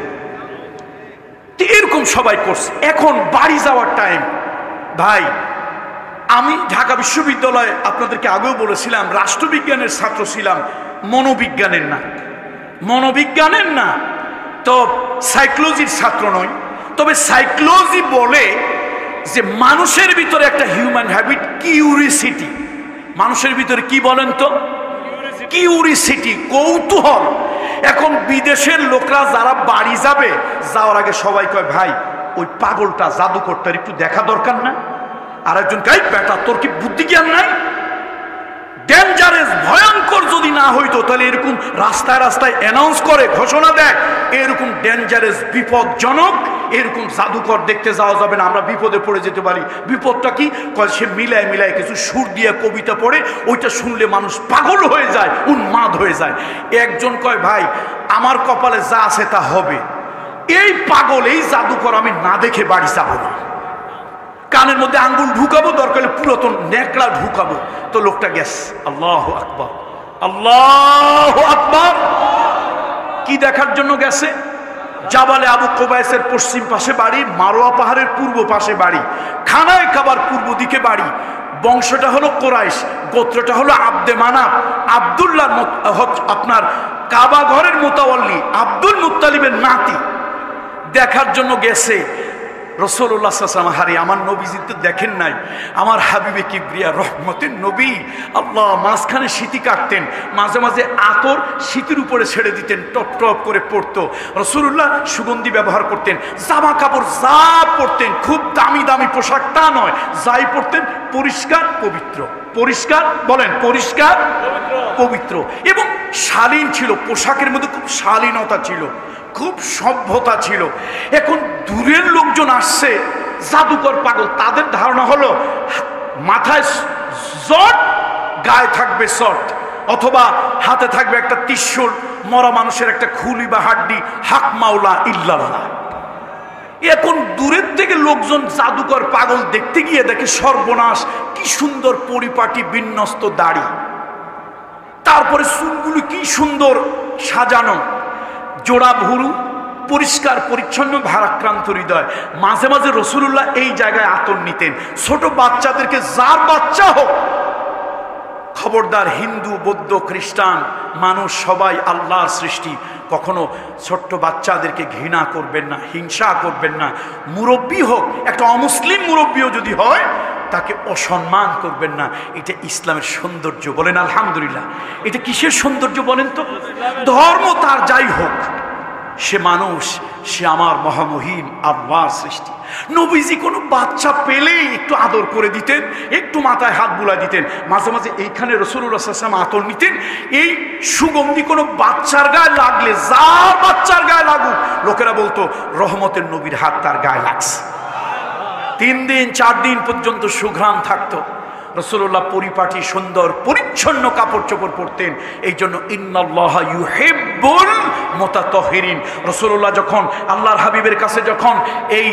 এরকম সবাই করছে। এখন বাড়ি যাওয়ার টাইম। ভাই, আমি ঢাকা বিশ্ববিদ্যালয়ে আপনাদেরকে আগেও বলেছিলাম, রাষ্ট্রবিজ্ঞানের ছাত্র ছিলাম, মনোবিজ্ঞানের না। মনোবিজ্ঞানের না তো সাইকোলজির ছাত্র নই। তবে সাইকোলজি বলে যে মানুষের ভিতরে একটা হিউম্যান হ্যাবিট, কিউরিসিটি। মানুষের ভিতরে কি বলেন তো? কিউরিসিটি, কৌতূহল। এখন বিদেশের লোকরা যারা বাড়ি যাবে, যাওয়ার আগে সবাই কয়, ভাই ওই পাগলটা, জাদুকরটার একটু দেখা দরকার না? আর একজন কয়, বেটা তোর কি বুদ্ধি জ্ঞান নাই? ডেঞ্জারাস, ভয়ঙ্কর যদি না হইতো তাহলে এরকম রাস্তায় রাস্তায় অ্যানাউন্স করে, ঘোষণা দেয়, এরকম ডেঞ্জারাস, বিপজ্জনক, এরকম জাদুকর দেখতে যাওয়া যাবে না, আমরা বিপদে পড়ে যেতে পারি। বিপদটা কি? কয় সে মিলায় মিলায় কিছু সুর দিয়ে কবিতা পড়ে, ওইটা শুনলে মানুষ পাগল হয়ে যায়, উন্মাদ হয়ে যায়। একজন কয়, ভাই আমার কপালে যা আছে তা হবে। এই পাগল, এই জাদুকর আমি না দেখে বাড়ি যাব না। কানের মধ্যে আঙ্গুল ঢুকাবো, দরকার হলে পুরাতন নেকড়া ঢুকাবো। তো লোকটা গেছে। আল্লাহু আকবার, আল্লাহু আকবার। কি দেখার জন্য গেছে? জাবালে আবু কোবাইসের পশ্চিম পাশে বাড়ি, মারোয়া পাহাড়ের পূর্ব পাশে বাড়ি, খানায় কাবার পূর্ব দিকে বাড়ি। বংশটা হলো কোরাইশ, গোত্রটা হলো আব্দে মানাব। আব্দুল্লাহ আপনার কাবা ঘরের মোতাওয়াল্লি, আব্দুল মুত্তালিবের নাতি। দেখার জন্য গেছে। রাসূলুল্লাহ সাল্লাল্লাহু আলাইহি ওয়াসাল্লাম, হারে আমার নবীজি তো দেখেন নাই, আমার হাবিবে কিবরিয়া রহমতের নবী, আল্লাহ মাঝখানে শীতি কাটতেন, মাঝে মাঝে আতর শীতের উপরে ছেড়ে দিতেন, টপ টপ করে পড়তো। রাসূলুল্লাহ সুগন্ধি ব্যবহার করতেন, জামা কাপড় যা পরতেন খুব দামি দামি পোশাক তা নয়, যাই পরতেন পরিষ্কার পবিত্র। পরিষ্কার বলেন, পরিষ্কার পবিত্র এবং শালীন ছিল। পোশাকের মধ্যে খুব শালীনতা ছিল, খুব সভ্যতা ছিল। এখন দূরের লোকজন আসছে, জাদুকর পাগল। তাদের ধারণা হলো মাথায় জট, গায়ে থাকবে শট, অথবা হাতে থাকবে একটা ত্রিশূল, মরা মানুষের একটা খুলি বা হাড্ডি, হাক মাওলা ইল্লাল্লাহ। এখন দূরের থেকে লোকজন জাদুকর পাগল দেখতে গিয়ে দেখে সর্বনাশ, কি সুন্দর পরিপাটি বিন্যস্ত দাড়ি, তারপরে চুলগুলো কি সুন্দর সাজানো, জোড়া ভুরু, পরিষ্কার পরিচ্ছন্ন, ভারাক্রান্ত হৃদয়। মাঝে মাঝে রাসূলুল্লাহ এই জায়গায় আতর নিতেন। ছোট বাচ্চাদেরকে, যার বাচ্চা হোক, খবরদার, হিন্দু বৌদ্ধ খ্রিস্টান মানুষ সবাই আল্লাহর সৃষ্টি, কখনো ছোট্ট বাচ্চাদেরকে ঘৃণা করবেন না, হিংসা করবেন না। মুরব্বী হোক, একটা অমুসলিম মুরব্বীও যদি হয়, তাকে অসম্মান করবেন না। এটা ইসলামের সৌন্দর্য। বলেন আলহামদুলিল্লাহ। এটা কিসের সৌন্দর্য বলেন তো? ধর্ম তার যাই হোক, সে মানুষ, সে আমার মহামহিম আল্লাহর সৃষ্টি। নবীজি কোনো বাচ্চা পেলেই একটু আদর করে দিতেন, একটু মাথায় হাত বুলা দিতেন। মাঝে মাঝে এইখানে রাসূলুল্লাহ সাল্লাল্লাহু আলাইহি ওয়াসাল্লাম আতর নিতেন। এই সুগন্ধি কোনো বাচ্চার গায়ে লাগলে, যার বাচ্চার গায়ে লাগুক, লোকেরা বলতো রহমতের নবীর হাত তার গায়ে লাগছে। 3 দিন 4 দিন পর্যন্ত সুঘ্রাণ থাকতো। রাসূলুল্লাহ পরিপাটি সুন্দর পরিচ্ছন্ন কাপড় চোপড় পরতেন। এই জন্য ইন্নাল্লাহা ইউহিব্বুল মুতাতাহহিরিন। রাসূলুল্লাহ যখন আল্লাহর হাবিবের কাছে যখন এই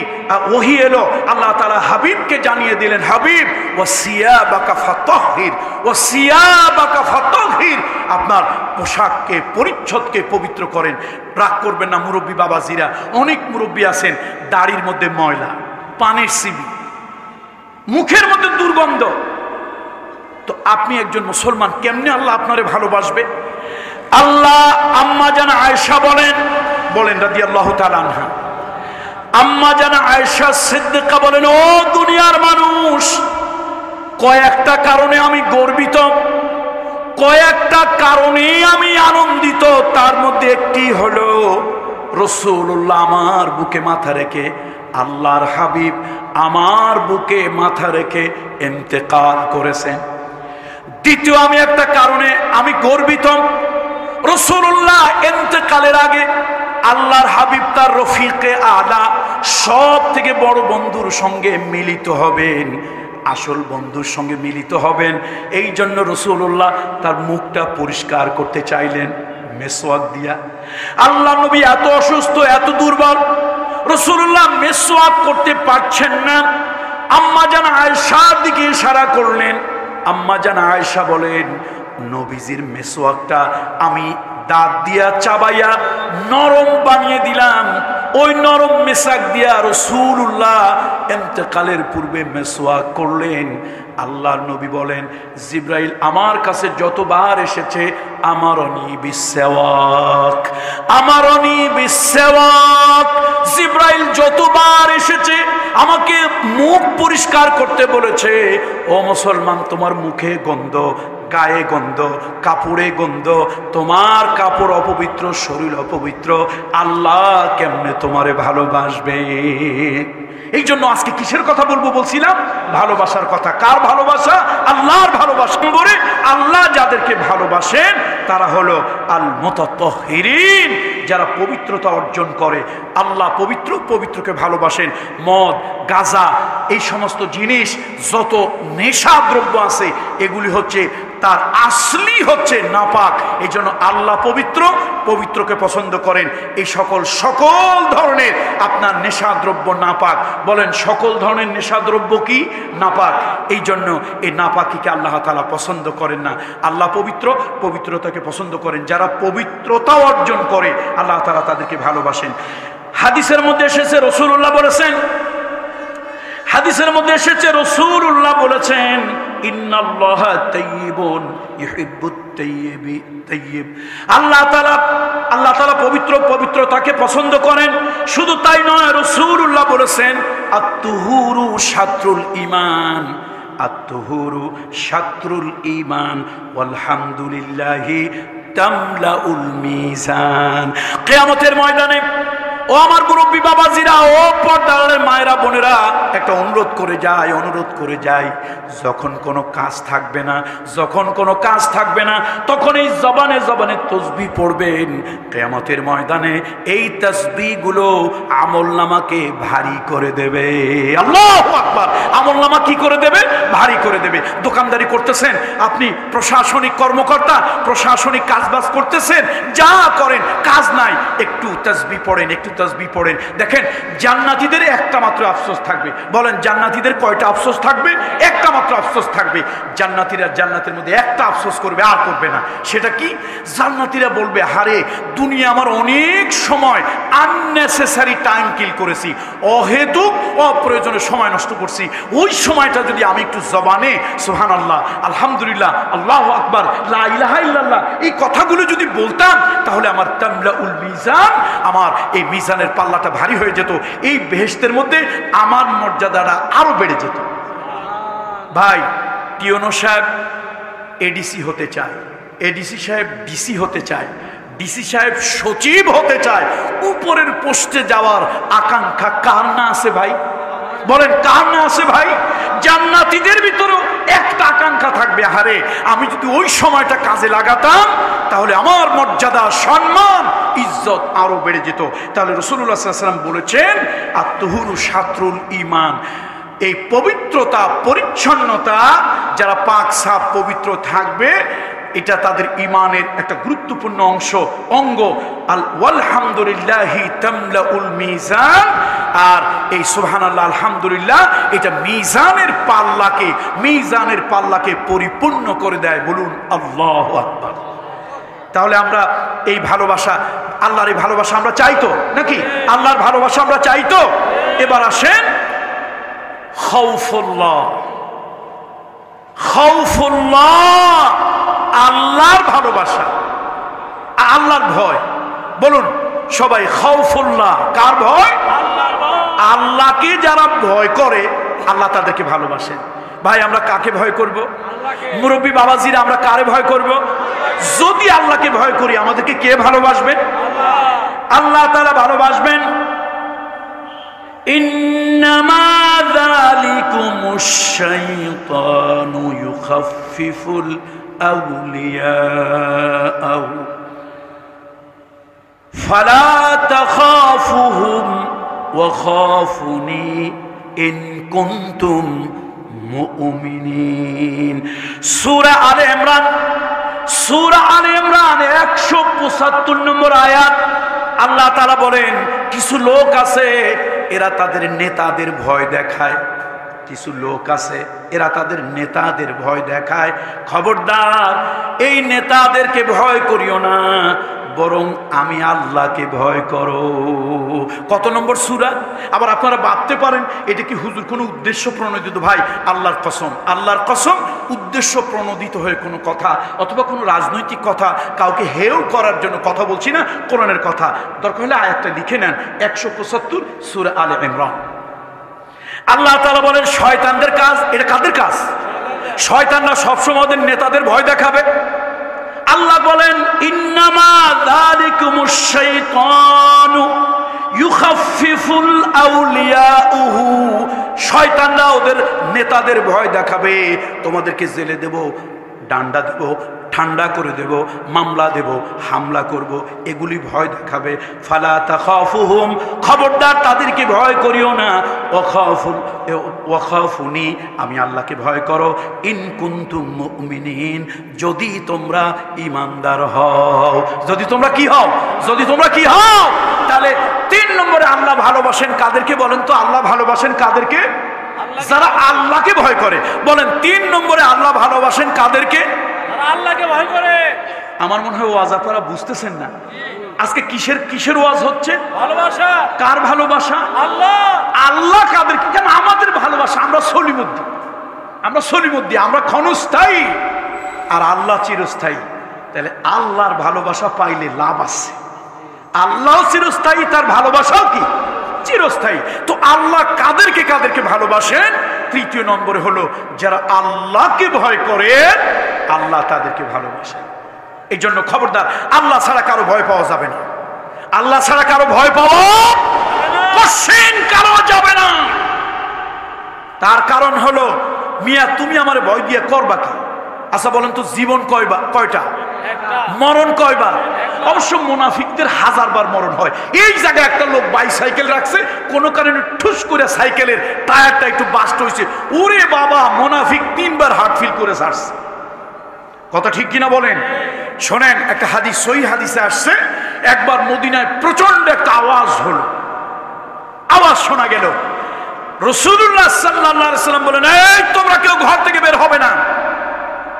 ওহী এলো, আল্লাহ তাআলা হাবিবকে জানিয়ে দিলেন, হাবিব ওয়াসিয়াবাকা ফাতাহহির, ওয়াসিয়াবাকা ফাতাহহির, আপনার পোশাককে, পরিচ্ছদকে পবিত্র করেন। রাগ করবেন না মুরব্বী বাবাজিরা, অনেক মুরব্বী আছেন দাড়ির মধ্যে ময়লা, পানের সিবি, মুখের মধ্যে দুর্গন্ধ। তো আপনি একজন মুসলমান, কেমনে আল্লাহ আপনারে ভালোবাসবে? আল্লাহ আম্মা জানা আয়েশা বলেন রাদিয়াল্লাহু তাআলা আনহা, আম্মা জানা আয়েশা সিদ্দিকা বলেন, ও দুনিয়ার মানুষ, কয়েকটা কারণে আমি গর্বিত, কয়েকটা কারণে আমি আনন্দিত। তার মধ্যে একটি হলো রাসূলুল্লাহ আমার বুকে মাথা রেখে, আল্লাহর হাবিব আমার বুকে মাথা রেখে ইন্তেকাল করেছেন। দ্বিতীয় আমি একটা কারণে আমি গর্বিত, রাসূলুল্লাহ ইন্তেকালের আগে আল্লাহর হাবিব তার রফিকে আলা, সব থেকে বড় বন্ধুর সঙ্গে মিলিত হবেন, আসল বন্ধুর সঙ্গে মিলিত হবেন। এই জন্য রাসূলুল্লাহ তার মুখটা পরিষ্কার করতে চাইলেন মেসওয়াক দিয়া। আল্লাহ নবী এত অসুস্থ, এত দুর্বল, রাসূলুল্লাহ মেসওয়াক করতে পারছেন না। আম্মা জান আয়েশার দিকে ইশারা করলেন। আম্মা জান আয়েশা বলেন, নবীজির মেসওয়াকটা আমি দাঁত দিয়া চাবাইয়া নরম বানিয়ে দিলাম। ওই নরম মেসওয়াক দিয়া রাসূলুল্লাহ ইন্তেকালের পূর্বে মেসওয়াক করলেন। আল্লাহর নবী বলেন, জিব্রাইল আমার কাছে যতবার এসেছে, আমারনি বিসওয়াক, আমারনি বিসওয়াক, জিব্রাইল যতবার এসেছে আমাকে মুখ পরিষ্কার করতে বলেছে। ও মুসলমান, তোমার মুখে গন্ধ, গায়ে গন্ধ, কাপড়ে গন্ধ, তোমার কাপড় অপবিত্র, শরীর অপবিত্র, আল্লাহ কেমনে তোমারে ভালোবাসবে? এই জন্য আজকে কিসের কথা বলবো বলছিলাম? ভালোবাসার কথা। কার ভালোবাসা? আল্লাহর ভালোবাসা। বলে আল্লাহ যাদেরকে ভালোবাসেন তারা হলো আল মুতাতাহহিরিন, যারা পবিত্রতা অর্জন করে। আল্লাহ পবিত্র, পবিত্রকে ভালোবাসেন। মদ, গাঁজা, এই সমস্ত জিনিস, যত নেশা দ্রব্য আছে, এগুলি হচ্ছে তার আসলি হচ্ছে নাপাক। এই জন্য আল্লাহ পবিত্র, পবিত্রকে পছন্দ করেন। এই সকল ধরনের আপনার নেশাদ্রব্য নাপাক। বলেন সকল ধরনের নেশাদ্রব্য কি নাপাক? এই জন্য এই নাপাকিকে আল্লাহ তাআলা পছন্দ করেন না। আল্লাহ পবিত্র, পবিত্রতাকে পছন্দ করেন। যারা পবিত্রতা অর্জন করে আল্লাহ তাআলা তাদেরকে ভালোবাসেন। হাদিসের মধ্যে এসেছে রাসূলুল্লাহ বলেছেন, হাদিসের মধ্যে এসেছে রাসূলুল্লাহ বলেছেন, ইন্নাল্লাহা তাইয়্যিবুন ইউহিব্বুত তাইয়্যিব। আল্লাহ তাআলা পবিত্র, পবিত্রতাকে পছন্দ করেন। শুধু তাই নয়, রাসূলুল্লাহ বলেছেন আত-তুহুরু শাত্রুল ঈমান, আত-তুহুরু শাত্রুল ঈমান ওয়ালহামদুলিল্লাহি তামলাউল মিজান। কিয়ামতের ময়দানে ও আমার মুরব্বী বাবাজিরা, ও পর্দার মায়েরা বোনেরা, একটা অনুরোধ করে যাই, যখন কোনো কাজ থাকবে না, তখন এই জবানে তাসবিহ পড়বেন। কিয়ামতের ময়দানে এই তাসবিহগুলো আমলনামাকে ভারী করে দেবে। আল্লাহু আকবার! আমলনামা কি করে দেবে? ভারী করে দেবে। দোকানদারি করতেছেন আপনি, প্রশাসনিক কর্মকর্তা, প্রশাসনিক কাজবাজ করতেছেন, যা করেন কাজ নাই, একটু তাসবিহ পড়েন, দেখেন জান্নাতীদের একটা মাত্র আফসোস থাকবে। বলেন জান্নাতীদের কয়টা আফসোস থাকবে? একটা মাত্র আফসোস থাকবে। জান্নাতীরা জান্নাতের মধ্যে একটা আফসোস করবে, আর করবে না। সেটা কি? জান্নাতীরা বলবে, হারে দুনিয়া আমার অনেক সময় আননেসেসারি টাইম কিল করেছি, অহেতুক অপ্রয়োজনে সময় নষ্ট করছি। ওই সময়টা যদি আমি একটু জবানে সুবহানাল্লাহ, আলহামদুলিল্লাহ, আল্লাহু আকবার, লা ইলাহা ইল্লাল্লাহ এই কথাগুলো যদি বলতাম, তাহলে আমার তামলাউল মিজান, আমার এই মিজানের পাল্লাটা ভারী হয়ে যেত। এই বেহেশতের মধ্যে আমার মর্যাদাটা আরো বেড়ে যেত। ভাই, টিওনো সাহেব এডিসি হতে চায়, এডিসি সাহেব ডিসি হতে চায়, ডিসি সাহেব সচিব হতে চায়। উপরের পোস্টে যাওয়ার আকাঙ্ক্ষা কার না আছে ভাই? বলেন কার না আছে ভাই? জান্নাতীদের ভিতরেও একটা আকাঙ্ক্ষা থাকবে, হারে আমি যদি ওই সময়টা কাজে লাগাতাম, তাহলে আমার মর্যাদা, সম্মান, ইজ্জত আরো বেড়ে যেত। তাহলে রাসূলুল্লাহ সাল্লাল্লাহু আলাইহি ওয়াসাল্লাম বলেছেন আত-তুহুরু শাত্রুল ঈমান। এই পবিত্রতা, পরিচ্ছন্নতা, যারা পাক সাফ পবিত্র থাকবে, এটা তাদের ঈমানের একটা গুরুত্বপূর্ণ অঙ্গ। আলহামদুলিল্লাহি তামলাউল মিজান। আর এই সুবহানাল্লাহ, আলহামদুলিল্লাহ, এটা মিজানের পাল্লাকে পরিপূর্ণ করে দেয়। বলুন আল্লাহু আকবার। তাহলে আমরা এই ভালোবাসা, আল্লাহর এই ভালোবাসা আমরা চাইতো নাকি? আল্লাহর ভালোবাসা আমরা চাইতো। এবার আসেন খাউফুল্লাহ, আল্লাহর ভালোবাসা, আল্লাহর ভয়। বলুন সবাই খাউফুল্লাহ। কার ভয়? আল্লাহকে যারা ভয় করে আল্লাহ তাদেরকে ভালোবাসেন। ভাই আমরা কাকে ভয় করব? মুরব্বী বাবাজিরা, আমরা কারে ভয় করব? যদি আল্লাহকে ভয় করি, আমাদেরকে কে ভালোবাসবেন? আল্লাহ তাআলা ভালোবাসবেন। ইন্নামা যালিকুমুশ শাইতানু ইউখাফফিফুল আউলিয়া ফালা তাখাফুহুম ওয়া খাফুনি ইন কুনতুম মুমিনিন। সূরা আলে ইমরান 175 নম্বর আয়াত। আল্লাহ তাআলা বলেন, কিছু লোক আছে এরা তাদের নেতাদের ভয় দেখায়, কিছু লোক আছে এরা তাদের নেতাদের ভয় দেখায়। খবরদার, এই নেতাদেরকে ভয় করিও না, বরং আমি আল্লাহকে ভয় করো। কত নম্বর সূরা? আবার আপনারা ভাবতে পারেন এটা কি হুজুর কোনো উদ্দেশ্য প্রণোদিত? ভাই আল্লাহর কসম, উদ্দেশ্য প্রণোদিত হয়ে কোনো কথা অথবা কোনো রাজনৈতিক কথা, কাউকে হেয় করার জন্য কথা বলছি না, কোরআনের কথা। দরকার হলে আয়াতটা লিখে নেন, 175 সূরা আলে ইমরান। আল্লাহ তাআলা বলেন শয়তানদের কাজ, এটা কাদের কাজ? শয়তানরা সবসময় ওদের নেতাদের ভয় দেখাবে। আল্লাহ বলেন ইন্নামা যালিকুমুশ শাইতানু ইউখাফফিফুল আউলিয়াহু। শয়তানরা ওদের নেতাদের ভয় দেখাবে, তোমাদেরকে জেলে দেব, ডান্ডা দেব, ঠান্ডা করে দেব, মামলা দেব, হামলা করব, এগুলি ভয় দেখাবে। ফালা তাখাফুহুম, খবরদার তাদেরকে ভয় করিও না। ওয়াখাফুনি, আমি আল্লাহকে ভয় করো। ইন কুনতুম মুমিনিন, যদি তোমরা ঈমানদার হও। যদি তোমরা কি হও? যদি তোমরা কি হও? তাহলে 3 নম্বরে আল্লাহ ভালোবাসেন কাদেরকে বলেন তো? আল্লাহ ভালোবাসেন কাদেরকে? যারা আল্লাহকে ভয় করে। বলেন 3 নম্বরে আল্লাহ ভালোবাসেন কাদেরকে? আল্লাহকে ভয় করে। আমার মনে হয় ওয়াজ আপনারা বুঝতেছেন না। আজকে কিসের ওয়াজ হচ্ছে? ভালোবাসা। কার ভালোবাসা? আল্লাহ। আল্লাহ কাদেরকে? কেন আমাদের ভালোবাসা? আমরা সলিমুদ্দিন, আমরা ক্ষণস্থায়ী, আর আল্লাহ চিরস্থায়ী। তাহলে আল্লাহর ভালোবাসা পাইলে লাভ আছে। আল্লাহ চিরস্থায়ী, তার ভালোবাসাও কি চিরস্থায়ী। তো আল্লাহ কাদেরকে ভালোবাসেন? 3 নম্বরে হলো যারা আল্লাহকে ভয় করে, আল্লাহ তাদেরকে ভালোবাসেন। এই জন্য খবরদার, আল্লাহ ছাড়া কারো ভয় পাওয়া যাবে না। আল্লাহ ছাড়া কারো ভয় পাওয়া কঠিন কারো যাবে না। তার কারণ হলো, মিয়া তুমি আমার ভয় দিয়ে করবা কি? আচ্ছা বলেন তো, জীবন কয়টা? মরণ কয়বার? অবশ্য মুনাফিকদের 1000 বার মরণ হয়। এই জায়গায় একটা লোক বাইসাইকেল রাখছে, কোন কারণে ঠুস করে সাইকেলের টায়ারটা একটু বাস্ট হয়েছে, ওরে বাবা, মুনাফিক 3 বার হার্ট ফিল করে ছাড়ছে। কথা ঠিক কিনা বলেন? শোনেন, একটা হাদিস, সহিহ হাদিসে আসছে, একবার মদিনায় প্রচন্ড একটা আওয়াজ হলো, আওয়াজ শোনা গেল। রাসূলুল্লাহ সাল্লাল্লাহু আলাইহি ওয়াসাল্লাম বলেন, এই তোমরা কেউ ঘর থেকে বের হবে না।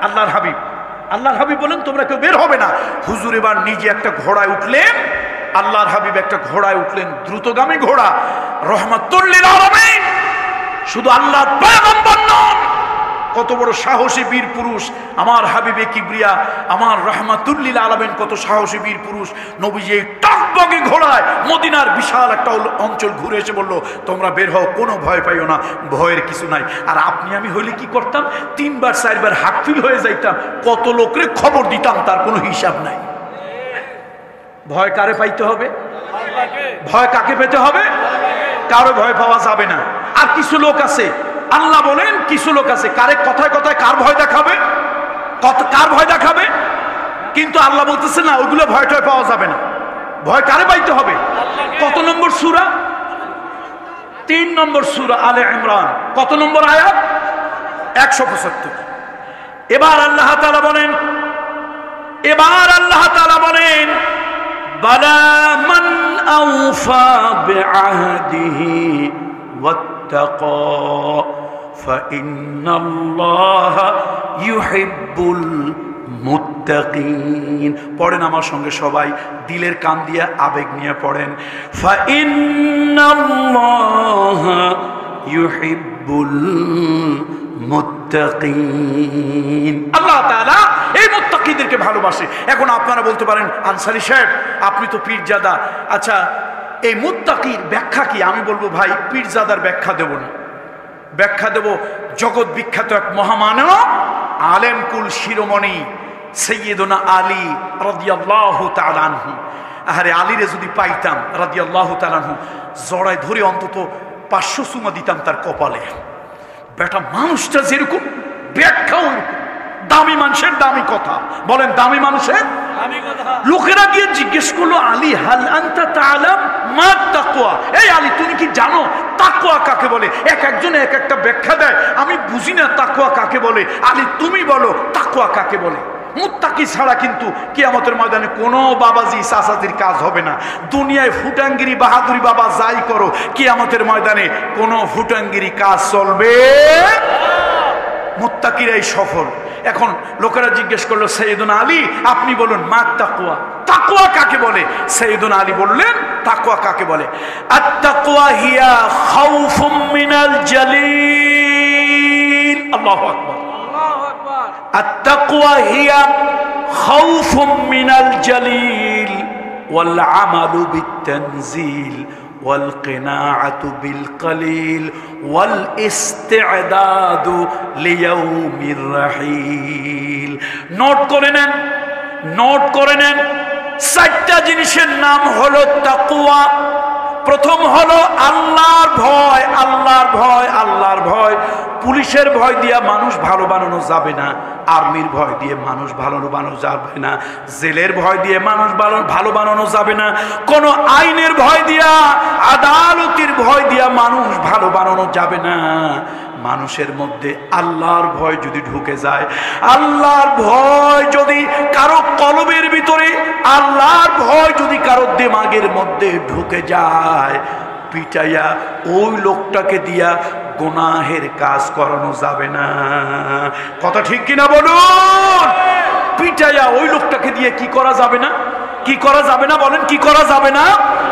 আল্লাহর হাবিব বলেন, তোমরা কেউ বের হবে না। হুজুর এবার নিজে একটা ঘোড়ায় উঠলেন, আল্লাহর হাবিব একটা ঘোড়ায় উঠলেন, দ্রুতগামী ঘোড়া, রাহমাতুল লিল আলামিন। শুধু আল্লাহর পয়গম্বর নন, কত বড় সাহসী বীর পুরুষ আমার হাবিবে কিবরিয়া, আমার রাহমাতুল লিল আলামিন, কত সাহসী বীর পুরুষ। নবীজি এই টকবগে ঘোড়ায় মদিনার বিশাল একটা অঞ্চল ঘুরে এসে বলল, তোমরা বের হও, কোনো ভয় পাইও না, ভয়ের কিছু নাই। আর আপনি আমি হইলে কি করতাম? 3 বার 4 বার হাকফিল হয়ে যাইতাম, কত লোকরে খবর দিতাম, তার কোনো হিসাব নাই। ভয় কারে পাইতে হবে? ভয় কাকে পেতে হবে? কারো ভয় পাওয়া যাবে না। আর কিছু লোক আছে, আল্লাহ বলেন কিছু লোক আছে, কথায় কার ভয় দেখাবে, কার ভয় দেখাবে, কিন্তু আল্লাহ বলতেছে না, ওইগুলো ভয় টয় পাওয়া যাবে না। ভয় কারে পাইতে হবে? কত নম্বর সূরা? 3 নম্বর সূরা আলে ইমরান। কত নম্বর আয়াত? 175। এবার আল্লাহ তাআলা বলেন, বালা মান আওফা বিআহদিহি ওয়াত্তাকা ফাইন্নাল্লাহা ইউহিব্বুল মুত্তাকিন। পড়েন আমার সঙ্গে সবাই, দিলের কান দিয়ে আবেগ নিয়ে পড়েন। ফাইন্নাল্লাহা ইউহিব্বুল মুত্তাকিন। আল্লাহ তাআলা এই মুত্তাকিদেরকে ভালোবাসে। এখন আপনারা বলতে পারেন, আনসারী সাহেব আপনি তো পীরজাদা, আচ্ছা এই মুত্তাকির ব্যাখ্যা কি? আমি বলবো, ভাই পীরজাদার ব্যাখ্যা দেব না, ব্যাখ্যা দেব জগৎ বিখ্যাত এক মহামানব আলেম কুল শিরোমণি সাইয়্যিদুনা আলী রাদিয়াল্লাহু তাআলা আনহু। আরে আলীরে যদি পাইতাম রাদিয়াল্লাহু তাআলা আনহু, জড়ায় ধরে অন্তত 500 চুমা দিতাম তার কপালে। বেটা মানুষটা যেরকম, ব্যাখ্যাও দামি মানুষের দামি কথা। বলেন, দামি মানুষের দামি কথা। লোকেরা গিয়ে জিজ্ঞেস করলো, আলী হাল আনতা তাআলাম মা তাকওয়া, এই আলী তুমি কি জানো তাকওয়া কাকে বলে? একজন এক একটা ব্যাখ্যা দেয়, আমি বুঝি না তাকওয়া কাকে বলে। আলী তুমি বলো তাকওয়া কাকে বলে। মুত্তাকি ছাড়া কিন্তু কিয়ামতের ময়দানে কোনো বাবাজি চাচাজির কাজ হবে না। দুনিয়ায় ফুটাঙ্গিরি বাহাদুরি বাবা যাই করো, কিয়ামতের ময়দানে কোনো ফুটাঙ্গিরি কাজ চলবে। মুত্তাকিরাই সফল। এখন লোকেরা জিজ্ঞেস করলো, সাইয়্যিদুনা আলী আপনি বলুন মা তাকওয়া, তাকওয়া কাকে বলে? সাইয়্যিদুনা আলী বললেন, তাকওয়া কাকে বলে? আত-তাকওয়া হিয়া খাউফুম মিনাল জালিল। আল্লাহু আকবার, আল্লাহু আকবার। আত-তাকওয়া হিয়া খাউফুম মিনাল জালিল ওয়াল আমালু বিত-তানজিল والقناعة بالقليل والاستعداد ليوم الرحيل। নোট করে নেন 4টা জিনিসের নাম হলো তাকওয়া। প্রথম হলো আল্লাহর ভয়, আল্লাহর ভয়, আল্লাহর ভয়। পুলিশের ভয় দিয়ে মানুষ ভালো বানানো যাবে না, আর্মির ভয় দিয়ে মানুষ ভালো বানানো যাবে না, জেলের ভয় দিয়ে মানুষ ভালো বানানো যাবে না, কোন আইনের ভয় দিয়া, আদালতের ভয় দিয়া মানুষ ভালো বানানো যাবে না। মানুষের মধ্যে আল্লাহর ভয় যদি ঢুকে যায়, আল্লাহর ভয় যদি কারো কলবের ভিতরে, আল্লাহর ভয় যদি কারো দিমাগের মধ্যে ঢুকে যায়, পিটাইয়া ওই লোকটাকে দিয়া গুনাহের কাজ করানো যাবে না। কথা ঠিক কিনা বলুন? পিটাইয়া ওই লোকটাকে দিয়ে কি করা যাবে না? কি করা যাবে না? বলেন, কি করা যাবে না?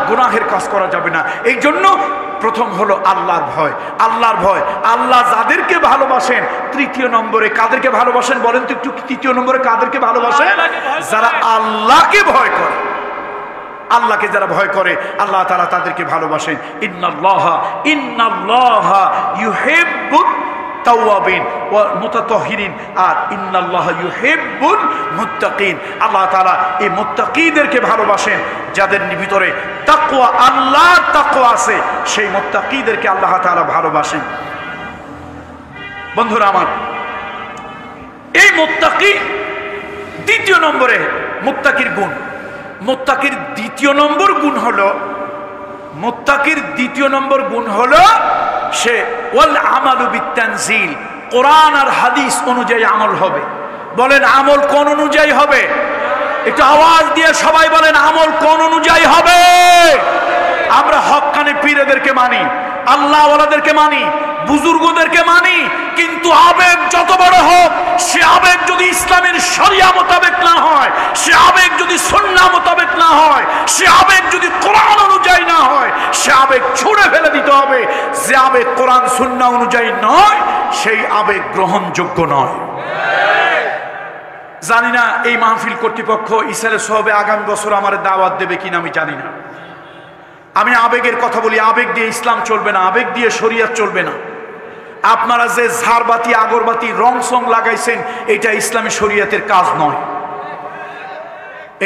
গুনাহের কাজ করা যাবে না। এই জন্য প্রথম হলো আল্লাহর ভয়। আল্লাহর ভয়, আল্লাহ যাদেরকে ভালোবাসেন, তৃতীয় নম্বরে কাদেরকে ভালোবাসেন বলেন তো একটু? তৃতীয় নম্বরে কাদেরকে ভালোবাসেন? যারা আল্লাহকে ভয় করে। আল্লাহকে যারা ভয় করে আল্লাহ তাআলা তাদেরকে ভালোবাসেন। ইন্নাল্লাহা ইউহিব্বুত তাওয়াবিন ওয়া মুতাতাহহিরিন, আর ইন্নাল্লাহা ইউহিব্বুল মুত্তাকিন। আল্লাহ তাআলা এই মুত্তাকিদেরকে ভালোবাসেন, যাদের ভিতরে তাকওয়া, আল্লাহর তাকওয়া আছে, সেই মুত্তাকিদেরকে আল্লাহ তাআলা ভালোবাসেন। বন্ধুরা আমার, এই মুত্তাকি দ্বিতীয় নম্বরে মুত্তাকির গুণ। মুত্তাকির দ্বিতীয় নম্বর গুণ হলো, মুত্তাকির দ্বিতীয় নম্বর গুণ হলো সে ওয়াল আমালু বিত্তানজিল, কোরআন আর হাদিস অনুযায়ী আমল হবে। বলেন, আমল কোন অনুযায়ী হবে? একটু আওয়াজ দিয়ে সবাই বলেন, আমল কোন অনুযায়ী হবে? আমরা হক্কানি পীরদেরকে মানি, আল্লাহ ওয়ালাদেরকে মানি, বুজুর্গদেরকে মানি, কিন্তু আবেগ যত বড় হোক, সে আবেগ যদি ইসলামের শরিয়া মোতাবেক না হয়, সে আবেগ যদি সুন্নাহ মোতাবেক না হয়, সে আবেগ যদি কোরআন অনুযায়ী না হয়, সে আবেগ ছুঁড়ে ফেলে দিতে হবে। যে আবেগ কোরআন সুন্নাহ অনুযায়ী নয়, সেই আবেগ গ্রহণযোগ্য নয়। জানি না এই মাহফিল কর্তৃপক্ষ ইসরায়েল সহবে আগামী বছর আমার দাওয়াত দেবে কিনা আমি জানি না। আমি আবেগের কথা বলি, আবেগ দিয়ে ইসলাম চলবে না, আবেগ দিয়ে শরিয়ত চলবে না। আপনারা যে ঝাড়বাতি, আগরবাতি, রং সং লাগাইছেন, এটা ইসলামী শরিয়তের কাজ নয়।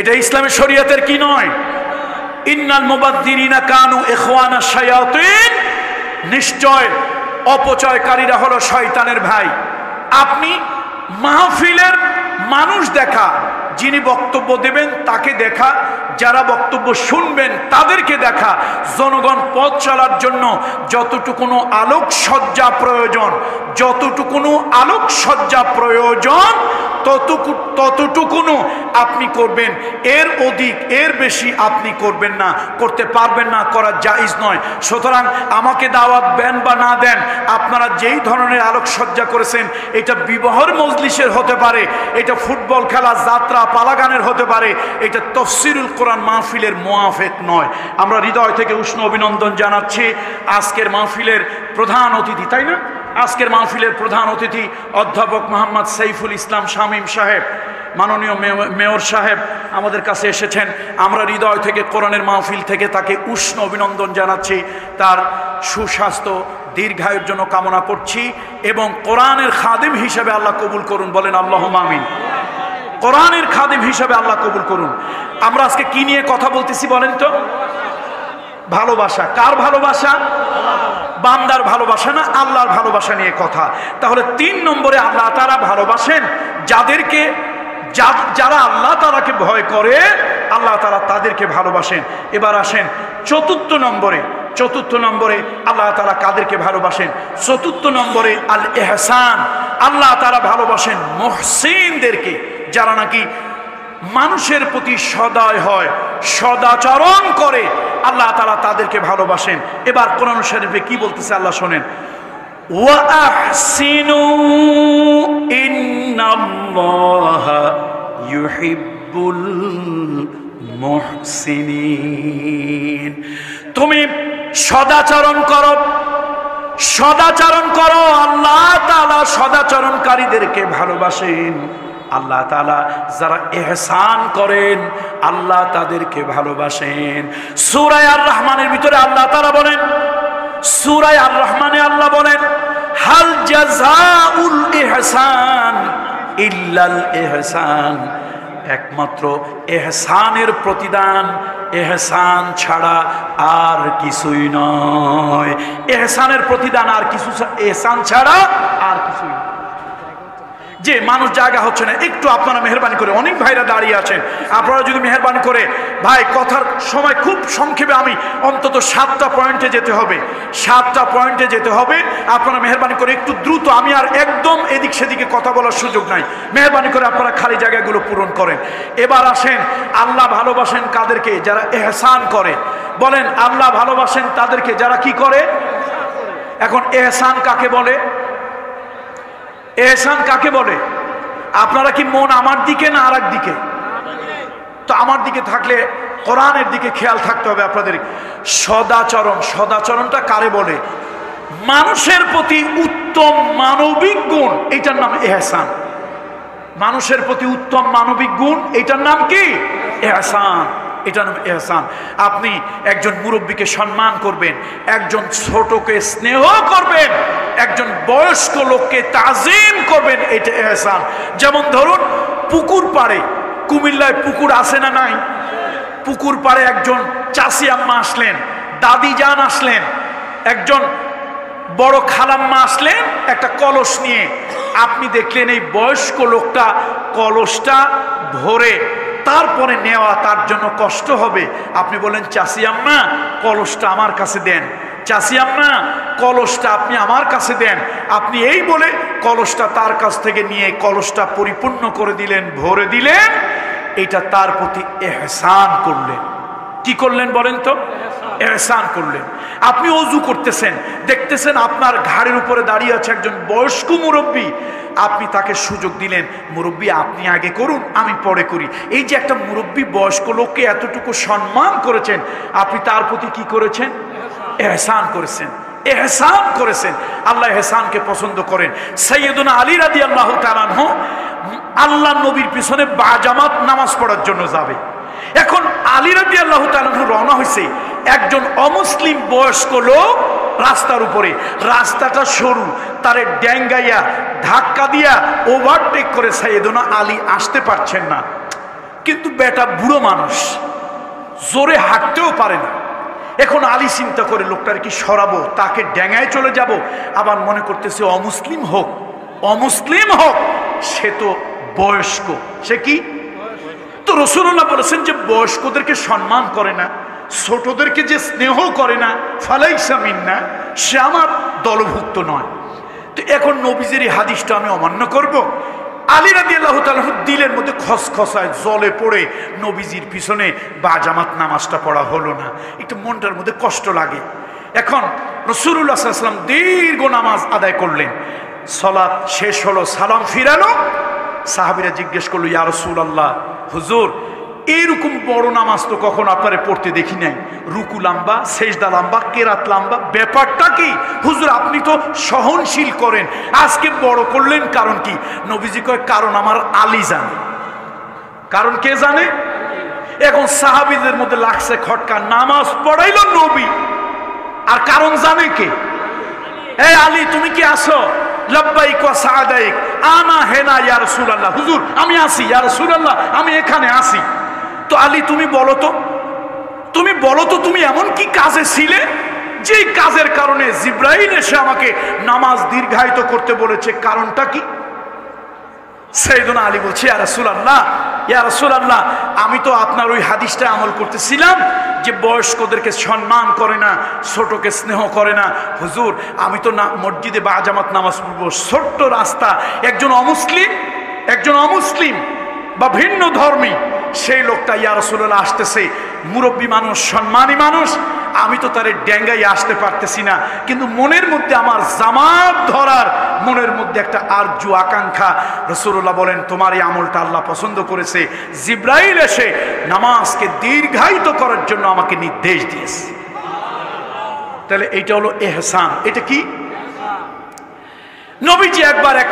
এটা ইসলামী শরিয়তের কি নয়? ইন্নাল মুবাদ্দিরিনা কানু ইখওয়ানা শায়াতিন, নিশ্চয় অপচয়কারীরা হলো শয়তানের ভাই। আপনি মাহফিলের মানুষ দেখা, যিনি বক্তব্য দেবেন তাকে দেখা, যারা বক্তব্য শুনবেন তাদেরকে দেখা, জনগণ পথ চলার জন্য যতটুকুনো আলোকসজ্জা প্রয়োজন, যতটুকুনো আলোকসজ্জা প্রয়োজন, ততটুকুনো আপনি করবেন। এর অধিক, এর বেশি আপনি করবেন না, করতে পারবেন না, করা জায়েজ নয়। সুতরাং আমাকে দাওয়াত দেন বা না দেন, আপনারা যেই ধরনের আলোকসজ্জা করেছেন, এটা বিবাহের মজলিসের হতে পারে, এটা ফুটবল খেলা, যাত্রা, পালাগানের হতে পারে, এটা তাফসীরুল কোরআন মাহফিলের মুআফিক নয়। আমরা হৃদয় থেকে উষ্ণ অভিনন্দন জানাচ্ছি আজকের মাহফিলের প্রধান অতিথি, তাই না? আজকের মাহফিলের প্রধান অতিথি অধ্যাপক মোহাম্মদ সাইফুল ইসলাম শামীম সাহেব, মাননীয় মেয়র সাহেব আমাদের কাছে এসেছেন। আমরা হৃদয় থেকে কোরআনের মাহফিল থেকে তাকে উষ্ণ অভিনন্দন জানাচ্ছি। তার সুস্বাস্থ্য, দীর্ঘায়ুর জন্য কামনা করছি, এবং কোরআনের খাদিম হিসেবে আল্লাহ কবুল করুন। বলেন আল্লাহুম্মা আমিন। কোরআনের খাদিম হিসেবে আল্লাহ কবুল করুন। আমরা আজকে কি নিয়ে কথা বলতেছি বলেন তো? ভালোবাসা। কার ভালোবাসা? বান্দার ভালোবাসা না, আল্লাহর ভালোবাসা নিয়ে কথা। তাহলে 3 নম্বরে আল্লাহ তাআলা ভালোবাসেন যাদেরকে, যারা আল্লাহ তাআলাকে ভয় করে, আল্লাহ তাআলা তাদেরকে ভালোবাসেন। এবার আসেন চতুর্থ নম্বরে। চতুর্থ নম্বরে আল্লাহ তাআলা কাদেরকে ভালোবাসেন? চতুর্থ নম্বরে আল ইহসান, আল্লাহ তাআলা ভালোবাসেন মুহসিনদেরকে, যারা নাকি মানুষের প্রতি সদয় হয়, সদাচরণ করে, আল্লাহ তাআলা তাদেরকে ভালোবাসেন। এবার কোরআন শরীফে কি বলতেছে আল্লাহ শোনেন, ওয়া আহসিনু ইন্নাল্লাহা ইউহিব্বুল মুহসিনিন। তুমি সদাচরণ করো, সদাচরণ করো, আল্লাহ তাআলা সদাচরণকারীদেরকে ভালোবাসেন। আল্লাহ তাআলা যারা ইহসান করেন, আল্লাহ তাদেরকে ভালোবাসেন। সূরা আর রহমানের ভিতরে আল্লাহ তাআলা বলেন, সূরা আর রহমানে আল্লাহ বলেন, হাল জাযাউল ইহসান ইল্লাল ইহসান, একমাত্র ইহসানের প্রতিদান ইহসান ছাড়া আর কিছুই নয়। এহসানের প্রতিদান আর কিছু, এহসান ছাড়া আর কিছুই না। যে মানুষ জায়গা হচ্ছে না, একটু আপনারা মেহরবানি করে, অনেক ভাইরা দাঁড়িয়ে আছেন, আপনারা যদি মেহরবানি করে, ভাই কথার সময় খুব সংক্ষেপে, আমি অন্তত 7টা পয়েন্টে যেতে হবে, 7টা পয়েন্টে যেতে হবে, আপনারা মেহরবানি করে একটু দ্রুত, আমি আর একদম এদিক সেদিকে কথা বলার সুযোগ নাই, মেহরবানি করে আপনারা খালি জায়গাগুলো পূরণ করেন। এবার আসেন, আল্লাহ ভালোবাসেন কাদেরকে? যারা এহসান করে। বলেন আল্লাহ ভালোবাসেন তাদেরকে যারা কি করে? এখন এহসান কাকে বলে? এহসান কাকে বলে? আপনারা কি মন আমার দিকে না আর এক দিকে? তো আমার দিকে থাকলে কোরআনের দিকে খেয়াল থাকতে হবে আপনাদের। সদাচরণ, সদাচরণটা কারে বলে? মানুষের প্রতি উত্তম মানবিক গুণ, এটার নাম এহসান। মানুষের প্রতি উত্তম মানবিক গুণ, এটার নাম কি? এহসান। এটার নাম এহসান। আপনি একজন মুরব্বীকে সম্মান করবেন, একজন ছোটকে স্নেহ করবেন, একজন বয়স্ক লোককে তাজিম করবেন, এটা এহসান। যেমন ধরুন পুকুর পাড়ে, কুমিল্লায় পুকুর আছে না নাই? পুকুর পাড়ে একজন চাষি আম্মা আসলেন, দাদি জান আসলেন, একজন বড় খালাম্মা আসলেন একটা কলস নিয়ে। আপনি দেখলেন এই বয়স্ক লোকটা কলসটা ভরে তারপরে নেওয়া তার জন্য কষ্ট হবে, আপনি বলেন চাষি আম্মা কলসটা আমার কাছে দেন, চাষি আম্মা কলসটা আপনি আমার কাছে দেন। আপনি এই বলে কলসটা তার কাছ থেকে নিয়ে কলসটা পরিপূর্ণ করে দিলেন, ভরে দিলেন, এটা তার প্রতি এহসান করলেন। কি করলেন বলেন তো? এহসান করলেন। আপনি ওযু করতেছেন, দেখতেছেন আপনার ঘাড়ের উপরে দাঁড়িয়ে আছে একজন বয়স্ক মুরব্বী, আপনি তাকে সুযোগ দিলেন, মুরব্বী আপনি আগে করুন, আমি পরে করি। এই যে একটা মুরব্বী বয়স্ক লোককে এতটুকু সম্মান করেছেন, আপনি তার প্রতি কি করেছেন? এহসান করেছেন, এহসান করেছেন। আল্লাহ এহসানকে পছন্দ করেন। সাইয়্যিদুনা আলী রাদিয়াল্লাহু তাআলা আনহু আল্লাহ নবীর পিছনে বাজামাত নামাজ পড়ার জন্য যাবে। এখন আলী রাদিয়াল্লাহু তাআলা আনহু রওনা হয়েছে, একজন অমুসলিম বয়স্ক লোক রাস্তার উপরে, রাস্তাটা সরু, তারে ড্যাঙ্গাইয়া ধাক্কা দিয়া ওভারটেক করে সাইয়েদনা আলী আসতে পারছেন না। কিন্তু বেটা বুড়ো মানুষ, জোরে হাঁটতেও পারে না। এখন আলী চিন্তা করে লোকটার কি সরাবো, তাকে ড্যাঙ্গায় চলে যাব, আবার মনে করতেছে অমুসলিম হোক, অমুসলিম হোক, সে তো বয়স্ক, সে কি? তো রাসূলুল্লাহ বলেছেন যে বয়স্কদেরকে সম্মান করে না, ছোটদেরকে যে স্নেহ করে না, ফালাইসা মিন্না, সে আমার দলভুক্ত নয়। তো এখন নবীজির এই হাদিসটা আমি অমান্য করব? আলী রাদিয়াল্লাহু তাআলা দিলের মধ্যে খসখসায় জলে পড়ে নবীজির পিছনে বাজামাত নামাজটা পড়া হলো না, একটু মনটার মধ্যে কষ্ট লাগে। এখন রাসূলুল্লাহ সাল্লাল্লাহু আলাইহি ওয়াসাল্লাম দীর্ঘ নামাজ আদায় করলেন, সালাত শেষ হলো, সালাম ফিরালো। সাহাবীরা জিজ্ঞেস করলো, ইয়া রাসূলুল্লাহ, হুজুর এইরকম বড় নামাজ তো কখনো আপনারে পড়তে দেখি নাই, রুকু লম্বা, সেজদা লম্বা, কেরাত লম্বা, ব্যাপারটা কি? হুজুর আপনি তো সহনশীল করেন, আজকে বড় করলেন, কারণ কি? নবীজি কয়, কারণ আমার আলী জানে। কারণ কে জানে? এখন সাহাবীদের মধ্যে লাগছে খটকা, নামাজ পড়াইলো নবী, আর কারণ জানে কে? এই আলী তুমি কি আসো? লব্বাইক ওয়া সাআদাইক, আনা হেনা ইয়া রাসূলুল্লাহ, হুজুর আমি আসি, ইয়া রাসূলুল্লাহ আমি এখানে আসি। তো আলী তুমি বলো তো, তুমি বলো তো তুমি এমন কি কাজে ছিলে যেই কাজের কারণে জিবরাইল এসে আমাকে নামাজ দীর্ঘায়িত করতে বলেছে, কারণটা কি? সাইয়েদনা আলী বলছে, ইয়া রাসূলুল্লাহ, ইয়া রাসূলুল্লাহ আমি তো আপনার ওই হাদিসটা আমল করতেছিলাম যে বয়স্কদেরকে সম্মান করে না, ছোটকে স্নেহ করে না। হুজুর আমি তো না মসজিদে বাজামাত নামাজ পড়বো, ছোট্ট রাস্তা, একজন অমুসলিম বা ভিন্ন ধর্মী সেই লোকটা ইয়া রাসূলুল্লাহ আসতেছে, মুরব্বী মানুষ, সম্মানী মানুষ, আমি তো তারে ড্যাঙ্গাই আসতে পারতেছি না, কিন্তু মনের মধ্যে আমার জামাত ধরার মনের মধ্যে একটা আরজু আকাঙ্ক্ষা। রাসূলুল্লাহ বলেন, তোমার এই আমলটা আল্লাহ পছন্দ করেছে, জিবরাইল এসে নামাজকে দীর্ঘায়িত করার জন্য আমাকে নির্দেশ দিয়েছে। তাহলে এইটা হলো এহসান। এটা কি? নবীজি একবার এক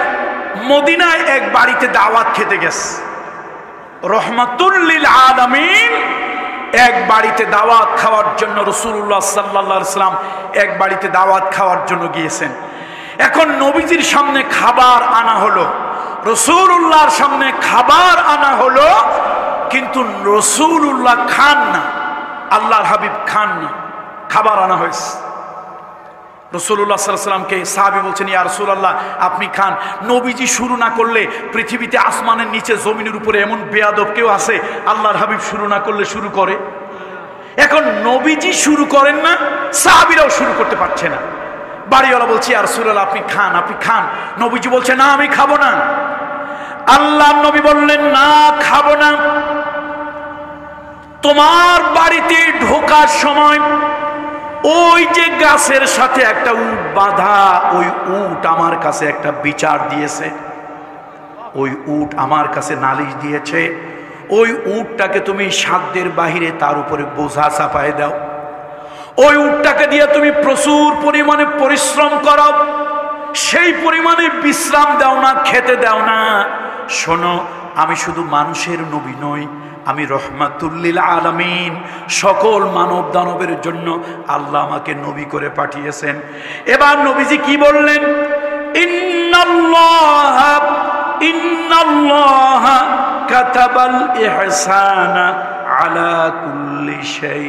মদিনায় এক বাড়িতে দাওয়াত খেতে গেছে, রহমাতুল লিল আলামিন এক বাড়িতে দাওয়াত খাওয়ার জন্য রাসূলুল্লাহ সাল্লাল্লাহু আলাইহি ওয়াসাল্লাম এক বাড়িতে দাওয়াত খাওয়ার জন্য গিয়েছেন। এখন নবীজির সামনে খাবার আনা হলো, রাসূলুল্লাহর সামনে খাবার আনা হলো, কিন্তু রাসূলুল্লাহ খান না, আল্লাহর হাবিব খান না, খাবার আনা হয়েছে। রাসূলুল্লাহ সাল্লাল্লাহু আলাইহি ওয়াসাল্লামকে সাহাবী বলছেন, ইয়া রাসূলুল্লাহ আপনি খান। নবীজি শুরু না করলে পৃথিবীতে আসমানের নিচে জমিনের উপরে এমন বেয়াদব কেউ আছে আল্লাহর হাবিব শুরু না করলে শুরু করে? এখন নবীজি শুরু করেন না, সাহাবীরাও শুরু করতে পারছে না। বাড়িওয়ালা বলছে, ইয়া রাসূলুল্লাহ আপনি খান, আপনি খান। নবীজি বলছে, না আমি খাবো না। আল্লাহর নবী বললেন, না খাবো না। তোমার বাড়িতে ঢোকার সময় ওই যে গাছের সাথে একটা উট বাঁধা, ওই উট আমার কাছে একটা বিচার দিয়েছে, ওই উট আমার কাছে নালিশ দিয়েছে। ওই উটটাকে তুমি সাধ্যের বাহিরে তার উপরে বোঝা চাপায় দাও। ওই উটটাকে দিয়ে তুমি প্রচুর পরিমাণে পরিশ্রম করো, সেই পরিমাণে বিশ্রাম দাও না, খেতে দাও না। শোনো, আমি শুধু মানুষের নবী নই, আমি রহমাতুল লিল আলামিন, সকল মানব দানবের জন্য আল্লাহ আমাকে নবী করে পাঠিয়েছেন। এবার নবীজি কি বললেন? ইন্নাল্লাহ কাতাবাল ইহসানা আলা কুল্লি শাই।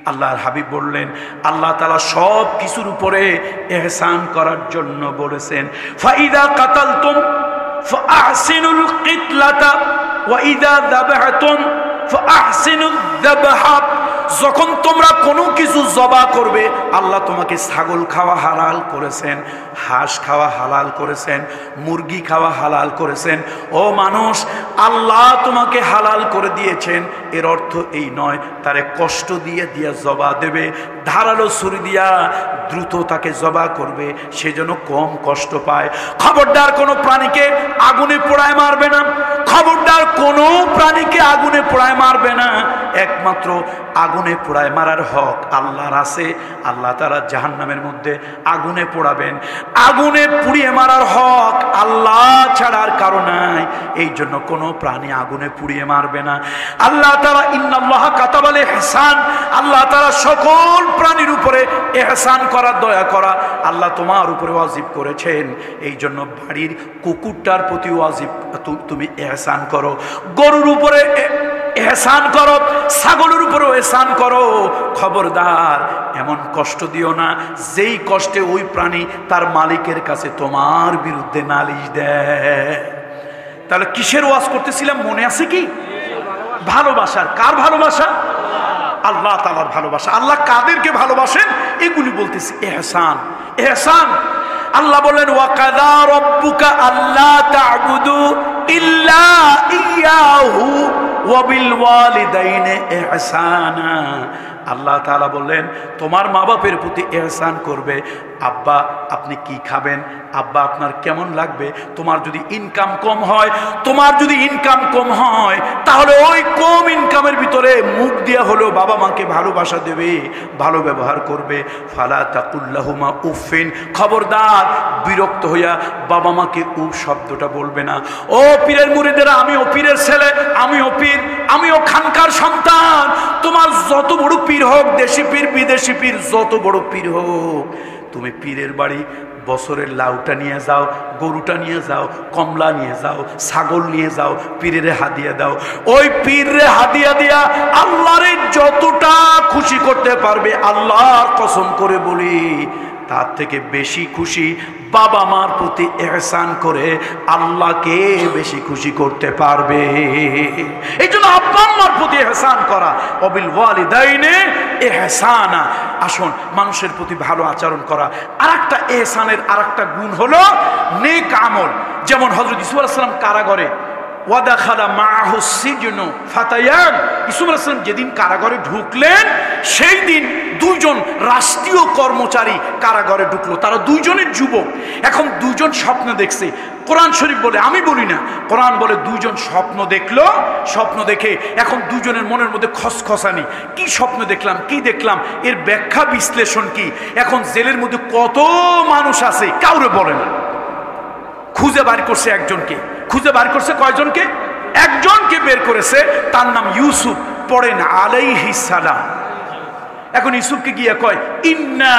আল্লাহর হাবিব বললেন, আল্লাহ তাআলা সব কিছুর উপরে ইহসান করার জন্য বলেছেন। ফাইদা কাতালতুম ফাআহসিনুল কিতলাতা ওয়া ইদা যাবাহতুম ফাআহসিনুয যাবহা। যখন তোমরা কোনো কিছু জবা করবে, আল্লাহ তোমাকে ছাগল খাওয়া হালাল করেছেন, হাঁস খাওয়া হালাল করেছেন, মুরগি খাওয়া হালাল করেছেন। ও মানুষ, আল্লাহ তোমাকে হালাল করে দিয়েছেন, এর অর্থ এই নয় তারে কষ্ট দিয়ে দিয়ে জবা দেবে, ধারালো ছুরি দিয়া দ্রুত তাকে জবা করবে, সে যেন কম কষ্ট পায়। খবরদার কোনো প্রাণীকে আগুনে পোড়ায় মারবে না, খবরদার কোনো প্রাণীকে আগুনে পোড়ায় মারবে না। একমাত্র আগুনে পোড়ায় মারার হক আল্লাহর আছে। আল্লাহ তাআলা জাহান্নামের মধ্যে আগুনে পোড়াবেন, আগুনে পুড়িয়ে মারার হক আল্লাহ ছাড়া আর কারো নাই। এই জন্য কোনো প্রাণী আগুনে পুড়িয়ে মারবে না। আল্লাহ তাআলা ইন্নাল্লাহ কাতাবাল ইহসান, আল্লাহ তাআলা সকল প্রাণীর উপরে ইহসান করা, দয়া করা আল্লাহ তোমার উপরে ওয়াজিব করেছেন। এই জন্য বাড়ির কুকুরটার প্রতি ওয়াজিব তুমি ইহসান করো, গরুর উপরে ইহসান করো, ছাগলের উপরেও ইহসান করো। খবরদার এমন কষ্ট দিও না যেই কষ্টে ওই প্রাণী তার মালিকের কাছে তোমার বিরুদ্ধে নালিশ দেয়। তাহলে কিসের ওয়াজ করতেছিলাম মনে আছে কি? ভালোবাসার। কার ভালোবাসা? আল্লাহ তাআলার ভালোবাসা। আল্লাহ কাদেরকে ভালোবাসেন এগুলি বলতেছি। ইহসান, ইহসান। আল্লাহ বলেন, ওয়া কাযা রাব্বুকা আল্লা তা'বুদু ইল্লা ইয়াহু ওয়া বিল ওয়ালিদাইনি ইহসানা। আল্লাহ তাআলা বললেন, তোমার মা বাপের প্রতি ইহসান করবে। আব্বা আপনি কি খাবেন, আব্বা আপনার কেমন লাগবে। তোমার যদি ইনকাম কম হয়, তোমার যদি ইনকাম কম হয়, তাহলে ওই কম ইনকামের ভিতরে মুখ দিয়া হলেও বাবা মাকে ভালোবাসা দেবে, ভালো ব্যবহার করবে। ফালা তাকুল্লাহুমা উফিন, খবরদার বিরক্ত হইয়া বাবা মাকে উফ শব্দটা বলবে না। ও পীরের মুরিদেরা, আমিও পীরের ছেলে, আমিও পীর, আমিও খানকার সন্তান। তোমার যত বড় পীর হোক, দেশি পীর বিদেশি পীর, যত বড় পীর হোক, তুমি পীরের বাড়ি বছরের লাউটা নিয়ে যাও, গরুটা নিয়ে যাও, কমলা নিয়ে যাও, ছাগল নিয়ে যাও, পীরের হাদিয়া দাও। ওই পীরে হাদিয়া দিয়া আল্লাহরে যতটা খুশি করতে পারবে, আল্লাহর কসম করে বলি তার থেকে বেশি খুশি বাবা মার প্রতি ইহসান করে আল্লাহকে বেশি খুশি করতে পারবে। এই জন্য আব্বা আম্মার প্রতি ইহসান করা, ওয়াবিল ওয়ালিদাইনি ইহসানা। আসুন, মানুষের প্রতি ভালো আচরণ করা। আরেকটা ইহসানের আরেকটা গুণ হলো নেক আমল। যেমন হযরত ইউসুফ আলাইহিস সালাম কারাগারে, ওয়াদাখালা মাআহু সিজনু ফাতায়ান, ইউসুফ আলাইহিস সালাম যেদিন কারাগারে ঢুকলেন সেই দিন দুইজন রাষ্ট্রীয় কর্মচারী কারাগারে ঢুকলো। তারা দুইজনের যুবক। এখন দুইজন স্বপ্ন দেখছে। কোরআন শরীফ বলে, আমি বলি না, কোরআন বলে দুইজন স্বপ্ন দেখলো। স্বপ্ন দেখে এখন দুইজনের মনের মধ্যে খসখসানি, কি স্বপ্ন দেখলাম, কি দেখলাম, এর ব্যাখ্যা বিশ্লেষণ কি। এখন জেলের মধ্যে কত মানুষ আছে কাউরে বলে না। খুঁজে বার করছে একজনকে। খুঁজে বার করছে কয়জনকে? একজনকে বের করেছে, তার নাম ইউসুফ। পড়েন আলাইহিস সালাম। এখন ইউসুফকে গিয়ে কয়, ইন্না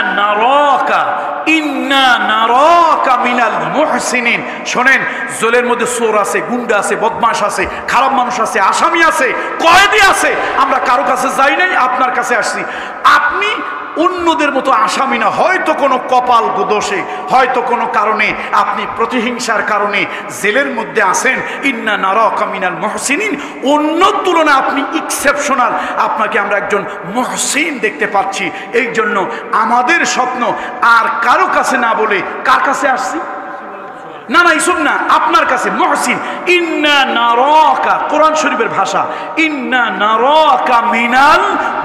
নারাকা মিনাল মুহসিনিন। শোনেন, জেলের মধ্যে চোর আছে, গুন্ডা আছে, বদমাশ আছে, খারাপ মানুষ আছে, আসামি আছে, কয়েদি আছে। আমরা কারো কাছে যাই নাই, আপনার কাছে আসছি। আপনি অন্যদের মতো আসামি না, হয়তো কোনো কপাল দোষে, হয়তো কোনো কারণে আপনি প্রতিহিংসার কারণে জেলের মধ্যে আছেন। ইন্না নারাকা মিনাল মুহসিনিন, অন্য তুলনায় আপনি এক্সেপশনাল, আপনাকে আমরা একজন মুহসিন দেখতে পাচ্ছি। এই জন্য আমাদের স্বপ্ন আর কারো কাছে না বলে কার কাছে আসছি? না না, এইসব না, আপনার কাছে মুহসিন। ইন্না নারাকা, কোরআন শরীফের ভাষা, ইন্না নারাকা মিনাল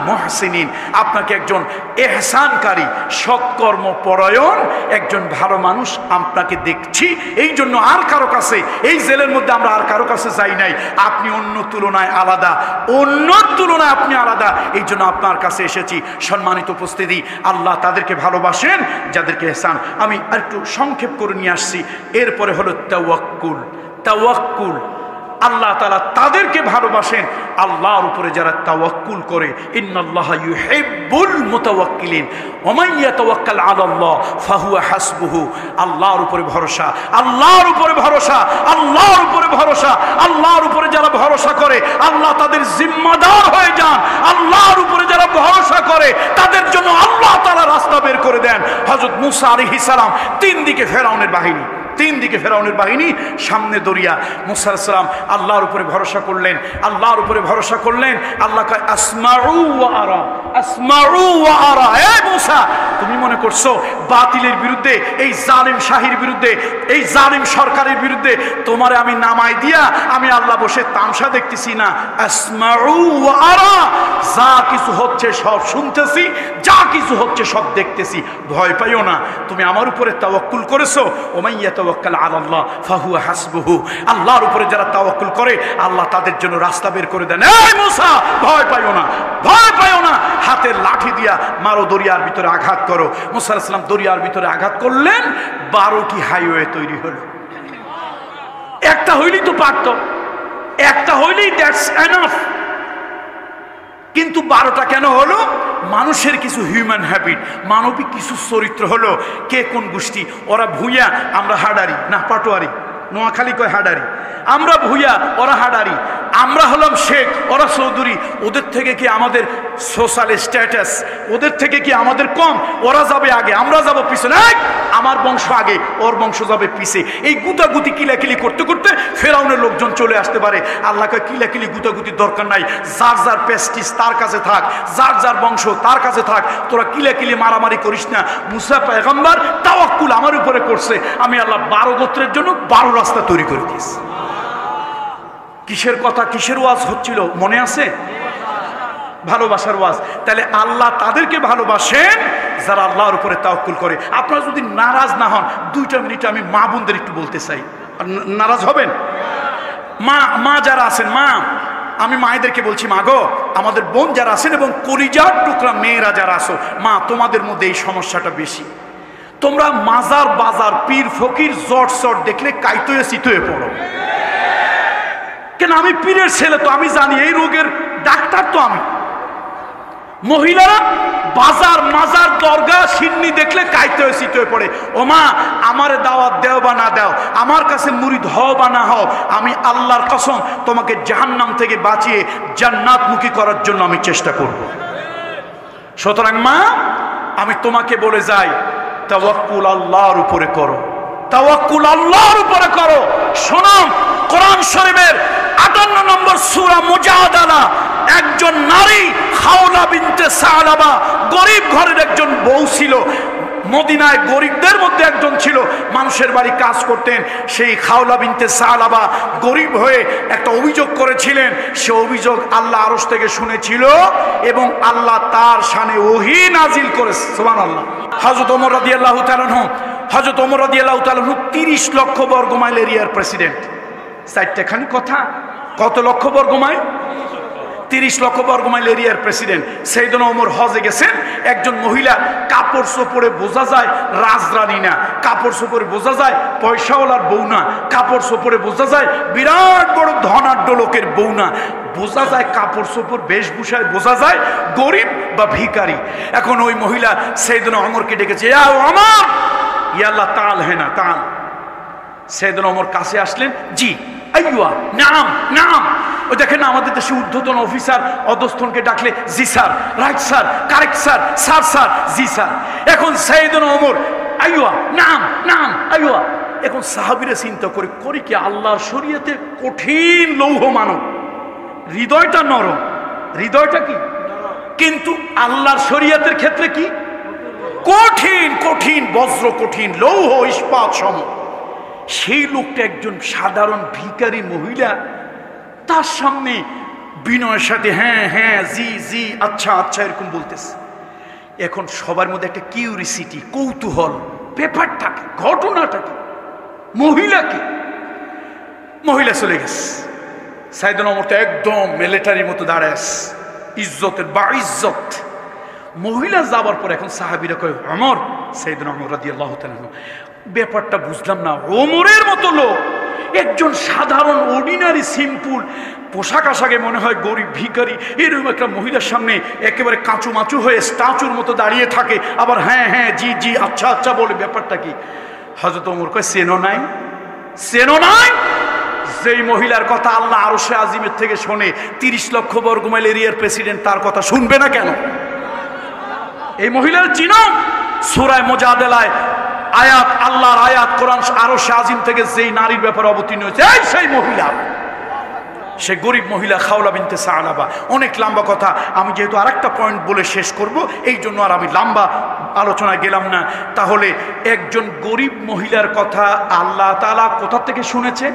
মুহসিনিন, আপনাকে একজন ইহসানকারী, সৎকর্ম পরায়ণ একজন ভালো মানুষ আপনাকে দেখছি। এই জন্য আর কারো কাছে, এই জেলের মধ্যে আমরা আর কারো কাছে যাই নাই। আপনি অন্য তুলনায় আলাদা, অন্য তুলনায় আপনি আলাদা, এই জন্য আপনার কাছে এসেছি। সম্মানিত উপস্থিতি, আল্লাহ তাদেরকে ভালোবাসেন যাদেরকে ইহসান। আমি আর একটু সংক্ষেপ করে নিয়ে আসছি। এরপরে হলো তাওয়াক্কুল। তাওয়াক্কুল, আল্লাহ তাআলা তাদেরকে ভালোবাসেন আল্লাহর উপরে যারা তাওয়াক্কুল করে। ইন্নাল্লাহা ইউহিব্বুল মুতাওয়াক্কিলিন ওয়া মান ইয়াতাওয়াক্কাল আলাল্লাহ ফাহুয়া হাসবুহু। আল্লাহর উপরে ভরসা, আল্লাহর উপরে ভরসা, আল্লাহর উপরে ভরসা। আল্লাহর উপরে যারা ভরসা করে আল্লাহ তাদের জিম্মাদার হয়ে যান। আল্লাহর উপরে যারা ভরসা করে তাদের জন্য আল্লাহ তাআলা রাস্তা বের করে দেন। হযরত মূসা আলাইহিস সালাম, তিন দিকে ফেরাউনের বাহিনী, তিন দিকে ফেরাউনের বাহিনী, সামনে দরিয়া। মূসা আলাইহিস সালাম আল্লাহর উপরে ভরসা করলেন, আল্লাহর উপরে ভরসা করলেন। আল্লাহ কয় আসমাউ ওয়া আরা, আসমাউ ওয়া আরা। এ মূসা, তুমি মনে করছো বাতিলের বিরুদ্ধে, এই জালিম শাহীর বিরুদ্ধে, এই জালিম সরকারের বিরুদ্ধে তোমারে আমি নামাই দিয়া আমি আল্লাহ বসে তামসা দেখতেছি না? আসমাউ ওয়া আরা, যা কিছু হচ্ছে সব শুনতেছি, যা কিছু হচ্ছে সব দেখতেছি। ভয় পাইও না, তুমি আমার উপরে তাওয়াক্কুল করেছো। ওমাইয়া তাওয়াক্কাল আলাল্লাহ ফাহুয়া হাসবুহু। আল্লাহর উপরে যারা তাওয়াক্কুল করে আল্লাহ তাদের জন্য রাস্তা বের করে দেন। এই মূসা, ভয় পাইও না, ভয় পাইও না, হাতের লাঠি দিয়া মারো, দরিয়ার ভিতরে আঘাত করো। মূসা আলাইহিস সালাম দরিয়ার ভিতরে আঘাত করলেন, 12টি হাইওয়ে তৈরি হলো। একটা হইলেই তো পারতো, একটা হইলেই দ্যাটস এনাফ, কিন্তু 12টা কেন হলো? মানুষের কিছু হিউম্যান হ্যাবিট, মানবিক কিছু চরিত্র হলো। কে কোন গোষ্ঠী? ওরা ভুইয়া, আমরা হাডারি, না পাটোয়ারি, নোয়াখালী কয় হাডারি। আমরা ভুইয়া, ওরা হাডারি। আমরা হলাম শেখ, ওরা চৌধুরী। ওদের থেকে কি আমাদের সোশ্যাল স্ট্যাটাস, ওদের থেকে কি আমাদের কম? ওরা যাবে আগে, আমরা যাব পিছনে। আমার বংশ আগে, ওর বংশ যাবে পিছে। এই গুতাগুতি কিলাকিলি করতে করতে ফেরাউনের লোকজন চলে আসতে পারে। আল্লাহ কয় কিলাকিলি গুতাগুতির দরকার নাই, যার যার প্রেস্টিজ তার কাছে থাক, যার যার বংশ তার কাছে থাক, তোরা কিলাকিলি মারামারি করিস না। মুসা পয়গম্বর তাওয়াক্কুল আমার উপরে করছে, আমি আল্লাহ 12 গোত্রের জন্য 12 রাস্তা তৈরি করে দিয়েছি। কিসের কথা, কিসের ওয়াজ হচ্ছিল মনে আছে? ভালোবাসার ওয়াজ। তাহলে আল্লাহ তাদেরকে ভালোবাসেন যারা আল্লাহর উপরে তাওয়াক্কুল করে। আপনারা যদি নারাজ না হন, 2টা মিনিট আমি মা বোনদের একটু বলতে চাই। নারাজ হবেন? মা যারা আছেন, মা, আমি মায়েদেরকে বলছি, মা গো, আমাদের বোন যারা আছেন এবং কলিজার টুকরা মেয়েরা যারা আছো, মা তোমাদের মধ্যে এই সমস্যাটা বেশি। তোমরা মাজার বাজার পীর ফকির জট চট দেখলে কাইতয়ে চিতয়ে পড়ো। কেন? আমি পীরের ছেলে, তো আমি জানি এই রোগের ডাক্তার তো আমি। মহিলারা বাজার মাজার দরগা সিন্নি দেখলে কাইতে হয়ে শীত হয়ে পড়ে। ও মা, আমার দাওয়াত দেও বা না দাও, আমার কাছে মুরিদ হও বা না হও, আমি আল্লাহর কসম তোমাকে জাহান্নাম থেকে বাঁচিয়ে জান্নাতমুখী করার জন্য আমি চেষ্টা করব। সুতরাং মা, আমি তোমাকে বলে যাই, তাওয়াক্কুল আল্লাহর উপরে করো, তাওয়াক্কুল আল্লাহর উপরে করো। শোনো, কোরআন শরীফের 58 নম্বর সূরা মুজাদালা, একজন নারী খাওলা বিনতে সালাবা, গরিব ঘরের একজন বউ ছিল। মদিনায় গরিবদের মধ্যে একজন ছিল, মানুষের বাড়ি কাজ করতেন। সেই খাওলা বিনতে সালাবা গরিব হয়ে একটা অভিযোগ করেছিলেন। সে অভিযোগ আল্লাহ আরশ থেকে শুনেছিল এবং আল্লাহ তার শানে ওহী নাজিল করেছে। সুবহানাল্লাহ। হযরত ওমর রাদিয়াল্লাহু তাআলা আনহু, হযরত ওমর রাদিয়াল্লাহু তাআলা আনহু 30 লক্ষ বর্গ মাইল এরিয়ার প্রেসিডেন্ট। চারটেখানি কথা, কত লক্ষ বর্গ মাইল? 30 লক্ষ বর্গ মাইল এরিয়ার প্রেসিডেন্ট। সেইদিন ওমর হজে গেছেন। একজন মহিলা, কাপড় চোপড়ে বোঝা যায় রাজরানী না, কাপড় চোপড়ে বোঝা যায় পয়সাওয়ালার বউ না, কাপড় চোপড়ে বোঝা যায় বিরাট বড় ধনাঢ্য লোকের বউ না, বোঝা যায় কাপড় চোপড় বেশভূষায় বোঝা যায় গরিব বা ভিখারি। এখন ওই মহিলা সেইদিন ওমরকে ডেকেছে, ইয়া ওমর, ইয়া আল্লাহ তাআল হে না তাআল। সেইদিন ওমর কাছে আসলেন, জি আইয়া নাম নাম। ওই দেখেন না আমাদের দেশে ঊর্ধ্বতন অফিসার অধস্তনকে ডাকলে জি sir, right sir, correct sir, sir sir, জি স্যার। এখন সাইয়েদনা ওমর আইয়া নাম নাম আইয়া। এখন সাহাবীরা চিন্তা করি কি আল্লাহর শরীয়তে কঠিন লৌহ মানব, হৃদয়টা নরম, হৃদয়টা কি, কিন্তু আল্লাহর শরীয়তের ক্ষেত্রে কি কঠিন, কঠিন বজ্র, কঠিন লৌহ ইস্পাত সম। সেই লোকটা একজন সাধারণ ভিখারি মহিলা, তার সামনে বিনয়ের সাথে হ্যাঁ হ্যাঁ জি জি আচ্ছা আচ্ছা এরকম বলতেছে। এখন সবার মধ্যে একটা কিউরিসিটি, কৌতূহল, ব্যাপারটাকে, ঘটনাটাকে, মহিলাকে। মহিলা চলে গেছে, সাইয়েদনা ওমর তো একদম মিলিটারির মতো দাঁড়ায়, ইজ্জতের বা ইজ্জত। মহিলা যাবার পর এখন সাহাবীরা কয় ওমর, সাইয়েদনা ওমর রাদিয়াল্লাহু তাআলা, ব্যাপারটা বুঝলাম না, ওমরের মতো লোক, একজন সাধারণ অর্ডিনারি সিম্পল পোশাক আশাকে মনে হয় গরিব ভিখারি, এরকম একটা মহিলার সামনে একেবারে কাঁচু মাচু হয়ে স্ট্যাচুর মতো দাঁড়িয়ে থাকে, আবার হ্যাঁ হ্যাঁ জি জি আচ্ছা আচ্ছা বলে, ব্যাপারটা কি? হযরত ওমর কয় চেনো নাই, চেনো নাই? যেই মহিলার কথা আল্লাহ আরশে আজিমের থেকে শোনে, 30 লক্ষ বর্গমাইল এরিয়ার প্রেসিডেন্ট, তার কথা শুনবে না কেন? এই মহিলার চিনো? সূরা মুজাদালায় আয়াত, আল্লাহর আয়াত, কোরআন আরশে আজিম থেকে যেই নারীর ব্যাপারে অবতীর্ণ হয়েছে, এই সেই মহিলা, সে গরিব মহিলা খাওলা বিনতে সালাবা। অনেক লম্বা কথা, আমি যেহেতু আরেকটা পয়েন্ট বলে শেষ করব, এই জন্য আর আমি লম্বা আলোচনায় গেলাম না। তাহলে একজন গরিব মহিলার কথা আল্লাহ তাআলা কোথা থেকে শুনেছে?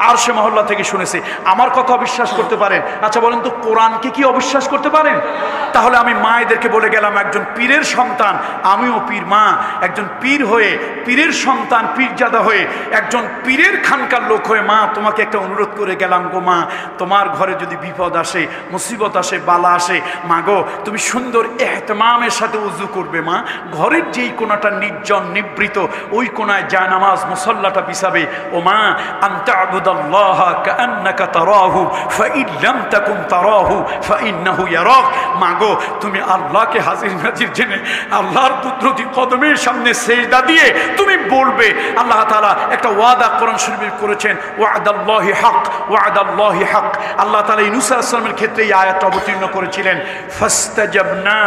আরশে মহল্লা থেকে শুনেছে। আমার কথা বিশ্বাস করতে পারেন? আচ্ছা বলেন তো, কোরআনকে কি অবিশ্বাস করতে পারেন? তাহলে আমি মায়েদেরকে বলে গেলাম, একজন পীরের সন্তান, আমিও পীর মা, একজন পীর হয়ে, পীরের সন্তান, পীরজাদা হয়ে, একজন পীরের খানকার লোক হয়ে, মা তোমাকে একটা অনুরোধ করে গেলাম গো মা, তোমার ঘরে যদি বিপদ আসে, মুসিবত আসে, বালা আসে, মা গো তুমি সুন্দর এহতেমামের সাথে উযু করবে মা, ঘরের যেই কোনাটা নির্জন নিবৃত, ওই কোনায় জায়নামাজ মুসল্লাটা বিছাবে। ও মা, আনতা আল্লাহ কাআন্নাকা তারাহু ফাইন লাম তাকুন তারাহু ফাইন্নাহু ইয়ারাক। মাগো তুমি আল্লাহকে হাজির নাজির জেনে আল্লাহর কুদরতি কদমের সামনে সিজদা দিয়ে তুমি বলবে। আল্লাহ তাআলা একটা ওয়াদা কোরআন শরীফে করেছেন, ওয়াদাল্লাহি হক, ওয়াদাল্লাহি হক। আল্লাহ তাআলা ইউনূস আলাইহিস সালামের ক্ষেত্রে এই আয়াতটা অবতীর্ণ করেছিলেন, ফাস্তাজাবনা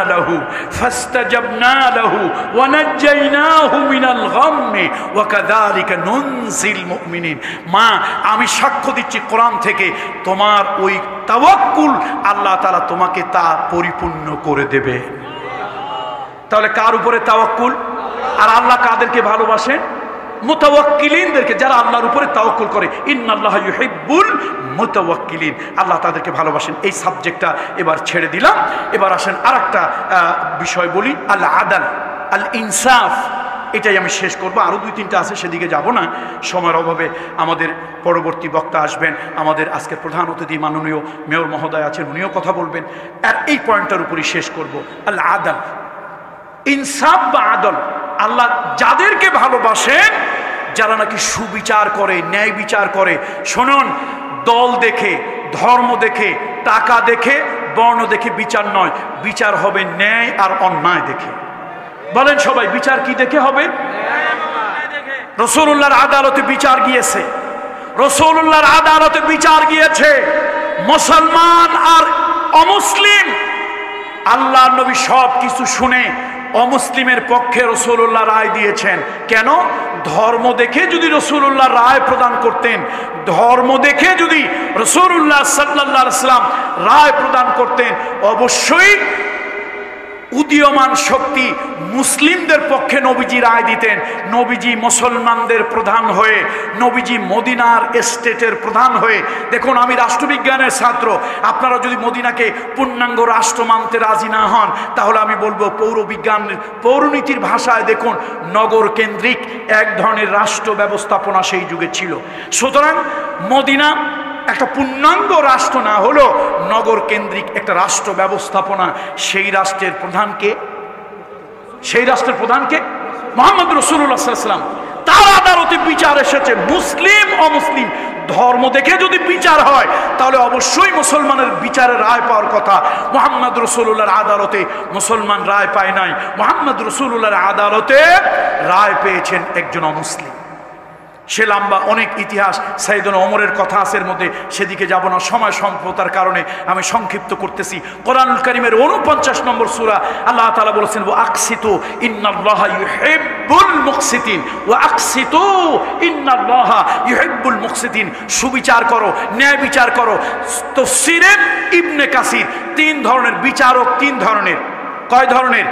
লাহু ওয়া নাজ্জাইনাহু মিনাল গাম্মি ওয়া কাযালিকা নুনজিল মুমিনিন। মা আমি সাক্ষ্য দিচ্ছি কোরআন থেকে, তোমার ওই তাওয়াক্কুল আল্লাহ তাআলা তোমাকে তা পরিপূর্ণ করে দেবে। তাহলে কার উপরে তাওয়াক্কুল? আর আল্লাহ কাদেরকে ভালোবাসেন? মুতাওয়াক্কিলিনদেরকে, যারা আল্লাহর উপরে তাওয়াক্কুল করে। ইন্নাল্লাহা ইউহিব্বুল মুতাওয়াক্কিলিন, আল্লাহ তাদেরকে ভালোবাসেন। এই সাবজেক্টটা এবার ছেড়ে দিলাম। এবার আসেন আরেকটা বিষয় বলি, আল আদাল, আল ইনসাফ। এটাই আমি শেষ করবো, আরও 2-3টা আছে, সেদিকে যাব না, সময়ের অভাবে। আমাদের পরবর্তী বক্তা আসবেন, আমাদের আজকের প্রধান অতিথি মাননীয় মেয়র মহোদয় আছেন, উনিও কথা বলবেন। আর এই পয়েন্টটার উপরই শেষ করব, আল আদাল, ইনসাফ বা আদল। আল্লাহ যাদেরকে ভালোবাসেন, যারা নাকি সুবিচার করে, ন্যায় বিচার করে। শুনুন, দল দেখে, ধর্ম দেখে, টাকা দেখে, বর্ণ দেখে বিচার নয়, বিচার হবে ন্যায় আর অন্যায় দেখে। বলেন সবাই, বিচার কি দেখে হবে? রাসূলুল্লাহর আদালতে বিচার গিয়েছে, রাসূলুল্লাহর আদালতে বিচার গিয়েছে মুসলমান আর অমুসলিম। আল্লাহর নবী সব কিছু শুনে অমুসলিমের পক্ষে রাসূলুল্লাহ রায় দিয়েছেন। কেন? ধর্ম দেখে যদি রাসূলুল্লাহ রায় প্রদান করতেন, ধর্ম দেখে যদি রাসূলুল্লাহ সাল্লাল্লাহু আলাইহি ওয়াসাল্লাম রায় প্রদান করতেন, অবশ্যই উদীয়মান শক্তি মুসলিমদের পক্ষে নবীজি রায় দিতেন। নবীজি মুসলমানদের প্রধান হয়ে, নবীজি মদিনার স্টেটের প্রধান হয়ে। দেখুন, আমি রাষ্ট্রবিজ্ঞানের ছাত্র, আপনারা যদি মদিনাকে পূর্ণাঙ্গ রাষ্ট্র মানতে রাজি না হন, তাহলে আমি বলবো পৌরবিজ্ঞান, পৌরনীতির ভাষায় দেখুন, নগর কেন্দ্রিক এক ধরনের রাষ্ট্র ব্যবস্থাপনা সেই যুগে ছিল। সুতরাং মদিনা একটা পূর্ণাঙ্গ রাষ্ট্র না হলো নগর কেন্দ্রিক একটা রাষ্ট্র ব্যবস্থাপনা। সেই রাষ্ট্রের প্রধানকে, সেই রাষ্ট্রের প্রধানকে মুহাম্মদ রাসূলুল্লাহ সাল্লাল্লাহু আলাইহি ওয়াসাল্লাম। তার আদালতে বিচার এসেছে, মুসলিম অমুসলিম ধর্ম দেখে যদি বিচার হয়, তাহলে অবশ্যই মুসলমানের বিচারের রায় পাওয়ার কথা। মুহাম্মদ রাসূলুল্লাহর আদালতে মুসলমান রায় পায় নাই, মুহাম্মদ রাসূলুল্লাহর আদালতে রায় পেয়েছেন একজন অমুসলিম। সে লম্বা অনেক ইতিহাস, সাইয়েদনা ওমরের কথা আছে এর মধ্যে, সেদিকে যাব না, সময় স্বল্পতার কারণে আমি সংক্ষিপ্ত করতেছি। কোরআনুল কারীমের 49 নম্বর সূরা আল্লাহ তাআলা বলেছেন, ওয়া আকসিতু ইন্নাল্লাহা ইউহিব্বুল মুকসিতিন, ওয়া আকসিতু ইন্নাল্লাহা ইউহিব্বুল মুকসিতিন। সুবিচার করো, ন্যায় বিচার করো। তাফসীরে ইবনে কাসির 3 ধরনের বিচারক, 3 ধরনের। কয় ধরনের?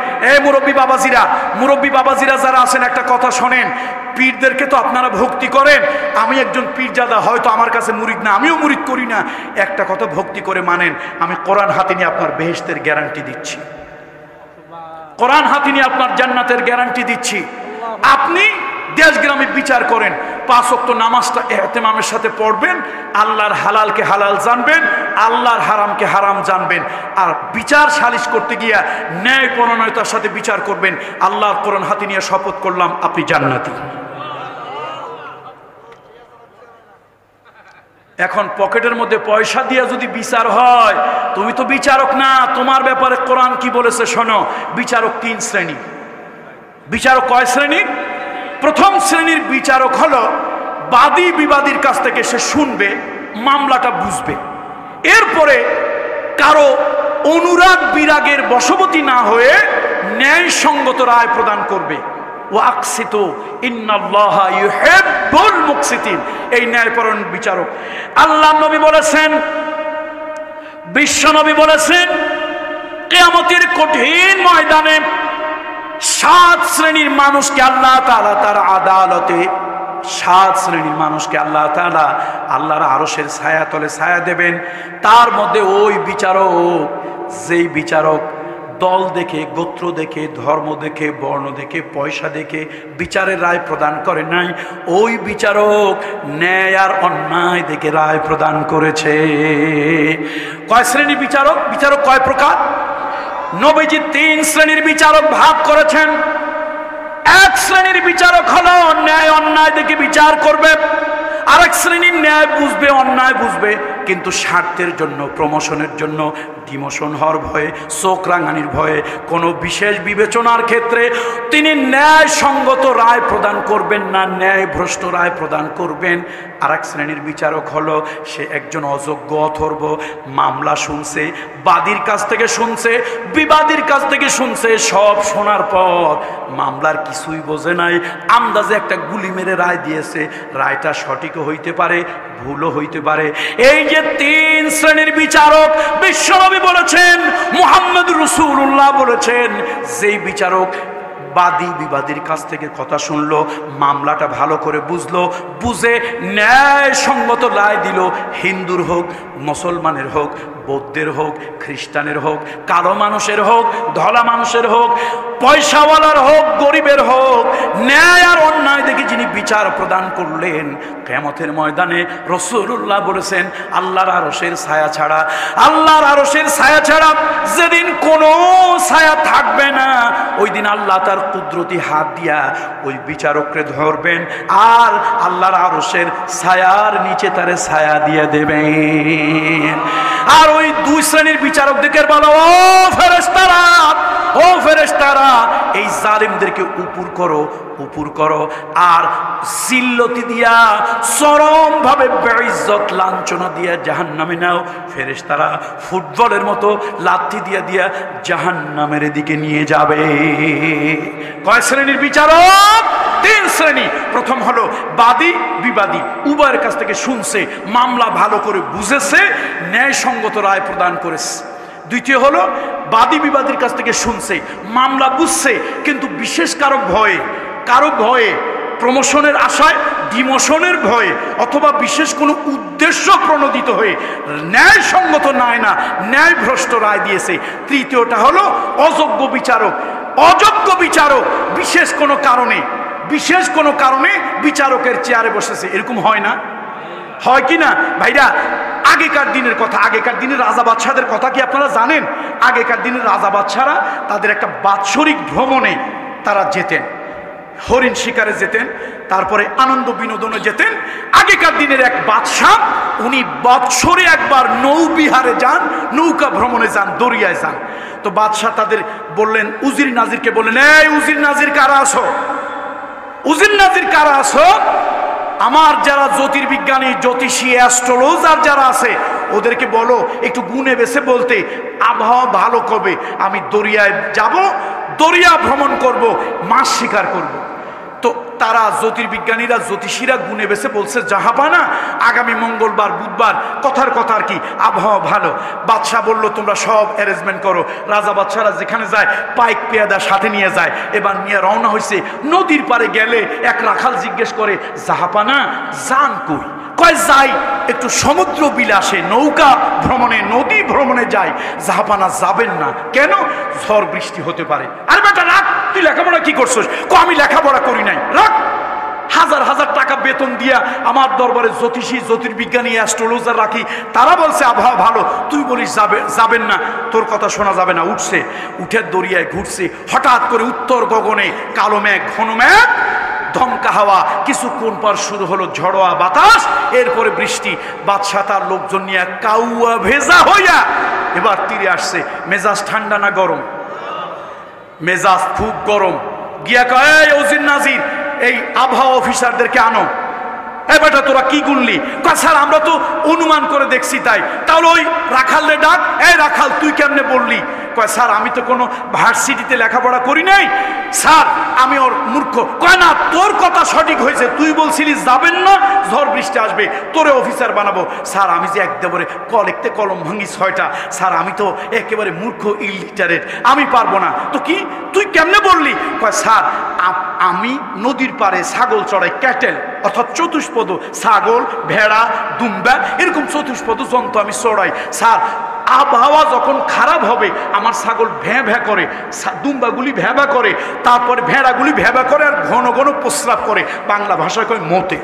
মুরব্বী বাবাজিরা যারা আছেন একটা কথা শোনেন, পীরদেরকে তো আপনারা ভক্তি করেন, আমি একজন পীরজাদা, হয়তো আমার কাছে মুরিদ না, আমিও মুরিদ করি না, একটা কথা ভক্তি করে মানেন, আমি কোরআন হাতে নিয়ে আপনার বেহেশতের গ্যারান্টি দিচ্ছি, কোরআন হাতে নিয়ে আপনার জান্নাতের গ্যারান্টি দিচ্ছি। আপনি দেশ গ্রামে বিচার করেন, 5 ওয়াক্ত নামাজটা ইহতিমামের সাথে পড়বেন, আল্লাহর হালালকে হালাল জানবেন, আল্লাহর হারামকে হারাম জানবেন, আর বিচার সালিশ করতে গিয়া ন্যায় পরায়ণতার সাথে বিচার করবেন। আল্লাহর কোরআন হাতে নিয়ে শপথ করলাম, আপনি জান্নাতি। এখন পকেটের মধ্যে পয়সা দিয়ে যদি বিচার হয়, তুমি তো বিচারক না, তোমার ব্যাপারে কোরআন কি বলেছে শোনো। বিচারক 3 শ্রেণী। বিচারক কয় শ্রেণী? প্রথম শ্রেণীর বিচারক হলো বাদী বিবাদীর কাছ থেকে সে শুনবে, মামলাটা বুঝবে, এরপরে কারো অনুরাগ বিরাগের বশবর্তী না হয়ে ন্যায়সঙ্গত রায় প্রদান করবে। ওয়াকসিতু ইন্নাল্লাহা ইউহিব্বুল মুকসিতিন, এই ন্যায়পরায়ণ বিচারক। আল্লাহ নবী বলেছেন, বিশ্ব নবী বলেছেন, কিয়ামতের কঠিন ময়দানে 7 শ্রেণীর মানুষকে আল্লাহ তাআলা তার আদালতে, 7 শ্রেণীর মানুষকে আল্লাহ তাআলা আল্লাহর আরশের ছায়া তলে ছায়া দেবেন। তার মধ্যে ওই বিচারক, যেই বিচারক দল দেখে, গোত্র দেখে, ধর্ম দেখে, বর্ণ দেখে, পয়সা দেখে বিচারের রায় প্রদান করে নাই, ওই বিচারক ন্যায় আর অন্যায় দেখে রায় প্রদান করেছে। কয় শ্রেণীর বিচারক? বিচারক কয় প্রকার? নবীজি 3 শ্রেণীর বিচারক ভাগ করেছেন। 1 শ্রেণীর বিচারক হলো ন্যায় অন্যায় দেখে বিচার করবে, আরেক শ্রেণীর ন্যায় বুঝবে, অন্যায় বুঝবে, কিন্তু স্বার্থের জন্য, প্রমোশনের জন্য, ডিমোশন হওয়ার ভয়ে, চোখ রাঙানির ভয়ে, কোনো বিশেষ বিবেচনার ক্ষেত্রে তিনি ন্যায় সঙ্গত রায় প্রদান করবেন না, ন্যায় ভ্রষ্ট রায় প্রদান করবেন। আরেক শ্রেণীর বিচারক হলো সে একজন অযোগ্য অথর্ব, মামলা শুনছে, বাদীর কাছ থেকে শুনছে, বিবাদীর কাছ থেকে শুনছে, সব শোনার পর মামলার কিছুই বোঝে নাই, আন্দাজে একটা গুলি মেরে রায় দিয়েছে। রায়টা সঠিকও হইতে পারে, ভুলও হইতে পারে। এই যে 3 শ্রেণীর বিচারক বিশ্বনবী বলেছেন, মুহাম্মদ রাসূলুল্লাহ বলেছেন, যেই বিচারক বাদী বিবাদীর কাছ থেকে কথা শুনলো, মামলাটা ভালো করে বুঝলো, বুঝে ন্যায় সঙ্গত রায় দিল, হিন্দুর হোক, মুসলমানের হোক, বৌদ্ধের হোক, খ্রিস্টানের হোক, কালো মানুষের হোক, ধলা মানুষের হোক, পয়সাওয়ালার হোক, গরিবের হোক, ন্যায় আর অন্যায় দেখে যিনি বিচার প্রদান করলেন, কিয়ামতের ময়দানে রাসূলুল্লাহ বলেছেন, আল্লাহর আরশের ছায়া ছাড়া, আল্লাহর আরশের ছায়া ছাড়া যেদিন কোনো ছায়া থাকবে না, ওই দিন আল্লাহ তার কুদরতি হাত দিয়া ওই বিচারককে ধরবেন, আর আল্লাহর আরশের ছায়ার নিচে তারে ছায়া দিয়ে দেবেন। আর ওই 2 শ্রেণীর বিচারকদেরকে বলো, ও ফেরেশতারা, ও ফেরেশতারা, এই জালিমদেরকে উপর করো, উপর করো, আর জিল্লতি দিয়া, চরম ভাবে বেইজ্জত লাঞ্ছনা দিয়া জাহান্নামে নাও। ফেরেশতারা ফুটবলের মতো লাথি দিয়া দিয়া জাহান্নামের দিকে নিয়ে যাবে। কয় শ্রেণীর বিচারক? 3 শ্রেণী। প্রথম হলো বাদী বিবাদী, উভয়ের কাছ থেকে শুনছে, মামলা ভালো করে বুঝেছে, ন্যায়সঙ্গত রায় প্রদান করেছে। দ্বিতীয় হলো বাদী বিবাদীর কাছ থেকে শুনছে, মামলা বুঝছে, কিন্তু বিশেষ কারো ভয়ে, প্রমোশনের আশায়, ডিমোশনের ভয়ে, অথবা বিশেষ কোনো উদ্দেশ্য প্রণোদিত হয়ে ন্যায়সঙ্গত ন্যায় ভ্রষ্ট রায় দিয়েছে। তৃতীয়টা হলো অযোগ্য বিচারক। অযোগ্য বিচারক বিশেষ কোনো কারণে বিচারকের চেয়ারে বসেছে, এরকম হয় না? হয় কি না ভাইরা? আগেকার দিনের কথা, আগেকার দিনের রাজা বাদশাদের কথা কি আপনারা জানেন? আগেকার দিনের রাজা বাদশারা তাদের একটা বাৎসরিক ভ্রমণে তারা যেতেন, হরিণ শিকারে যেতেন, তারপরে আনন্দ বিনোদনে যেতেন। আগেকার দিনের এক বাদশাহ, উনি বৎসরে একবার নৌবিহারে যান, নৌকা ভ্রমণে যান, দরিয়ায় যান। তো বাদশাহ তাদের বললেন, উজির নাজিরকে বললেন, এই উজির নাজির কারা আছো? উজির নাজির কারা আছো? আমার যারা জ্যোতির্বিজ্ঞানী, জ্যোতিষী, অ্যাস্ট্রোলজার যারা আছে ওদেরকে বলো একটু গুনে বেছে বলতে আবহাওয়া ভালো কবে। আমি দরিয়ায় যাব, দরিয়া ভ্রমণ করব, মাছ শিকার করব। তো তারা জ্যোতির্বিজ্ঞানীরা, জ্যোতিষীরা গুনে বেছে বলছে জাহাপানা আগামী মঙ্গলবার বুধবার, কথার কথা আর কি, আবহাওয়া ভালো। বাদশাহ বলল তোমরা সব অ্যারেঞ্জমেন্ট করো। রাজা বাদশাহরা যেখানে যায় পাইক পেয়াদা সাথে নিয়ে যায়। এবার নিয়ে রওনা হয়েছে। নদীর পারে গেলে এক রাখাল জিজ্ঞেস করে জাহাপানা যান কই? কয় যাই একটু সমুদ্র বিলাসে, নৌকা ভ্রমণে, নদী ভ্রমণে যাই। জাহাপানা যাবেন না কেন? ঝড় বৃষ্টি হতে পারে। আরে বেটা রাখ, তুই লেখাপড়া কি করছিস? আমি লেখাপড়া করি নাই। রাখ, হাজার হাজার টাকা বেতন দিয়া আমার দরবারে জ্যোতিষী, জ্যোতির্বিজ্ঞানী, অ্যাস্ট্রোলজার রাখি, তারা বলছে আবহাওয়া ভালো, তুই বলিস যাবেন না, তোর কথা শোনা যাবে না। উঠছে, উঠে দরিয়ায় ঘুরছে। হঠাৎ করে উত্তর গগনে কালো মেঘ, ঘন মেঘ, ধমকা হাওয়া, কিছুক্ষণ পর শুরু হলো ঝড়োয়া বাতাস, এরপরে বৃষ্টি। বাদশাহ তার লোকজন নিয়ে কাউয়া ভেজা হইয়া এবার তীরে আসছে। মেজাজ ঠান্ডা না গরম? মেজাজ খুব গরম। গিয়া কয় ওজির নাজির, এই আবহাওয়া অফিসারদেরকে আনো। এ বেটা তোরা কি গুনলি? কয় স্যার আমরা তো অনুমান করে দেখছি তাই। তাহলে ওই রাখালরে ডাক। এই রাখাল তুই কেমনে বললি? কয় স্যার আমি তো কোনো ভার্সিটিতে লেখাপড়া করি নাই স্যার, আমি ওর মূর্খ। কয় না, তোর কথা সঠিক হয়েছে, তুই বলছিলি যাবেন না, ঝড় বৃষ্টি আসবে, তোরে অফিসার বানাবো। স্যার আমি যে একবারে লিখতে কলম ভাঙি 6টা, স্যার আমি তো একেবারে মূর্খ, ইলিটারেট, আমি পারবো না। তো কি তুই কেমনে বললি? কয় স্যার আমি নদীর পাড়ে ছাগল চড়াই, ক্যাটেল অর্থাৎ চতুষ্পদ, ছাগল, ভেড়া, দুম্বা, এরকম চতুষ্পদ জন্তু আমি চড়াই। স্যার আবহাওয়া যখন খারাপ হবে আমার ছাগল ভ্যাঁ ভ্যাঁ করে, দুম্বাগুলি ভ্যাঁ ভ্যাঁ করে, তারপরে ভেড়াগুলি ভ্যাঁ ভ্যাঁ করে, আর ঘন ঘন প্রস্রাব করে, বাংলা ভাষায় কয় মতে।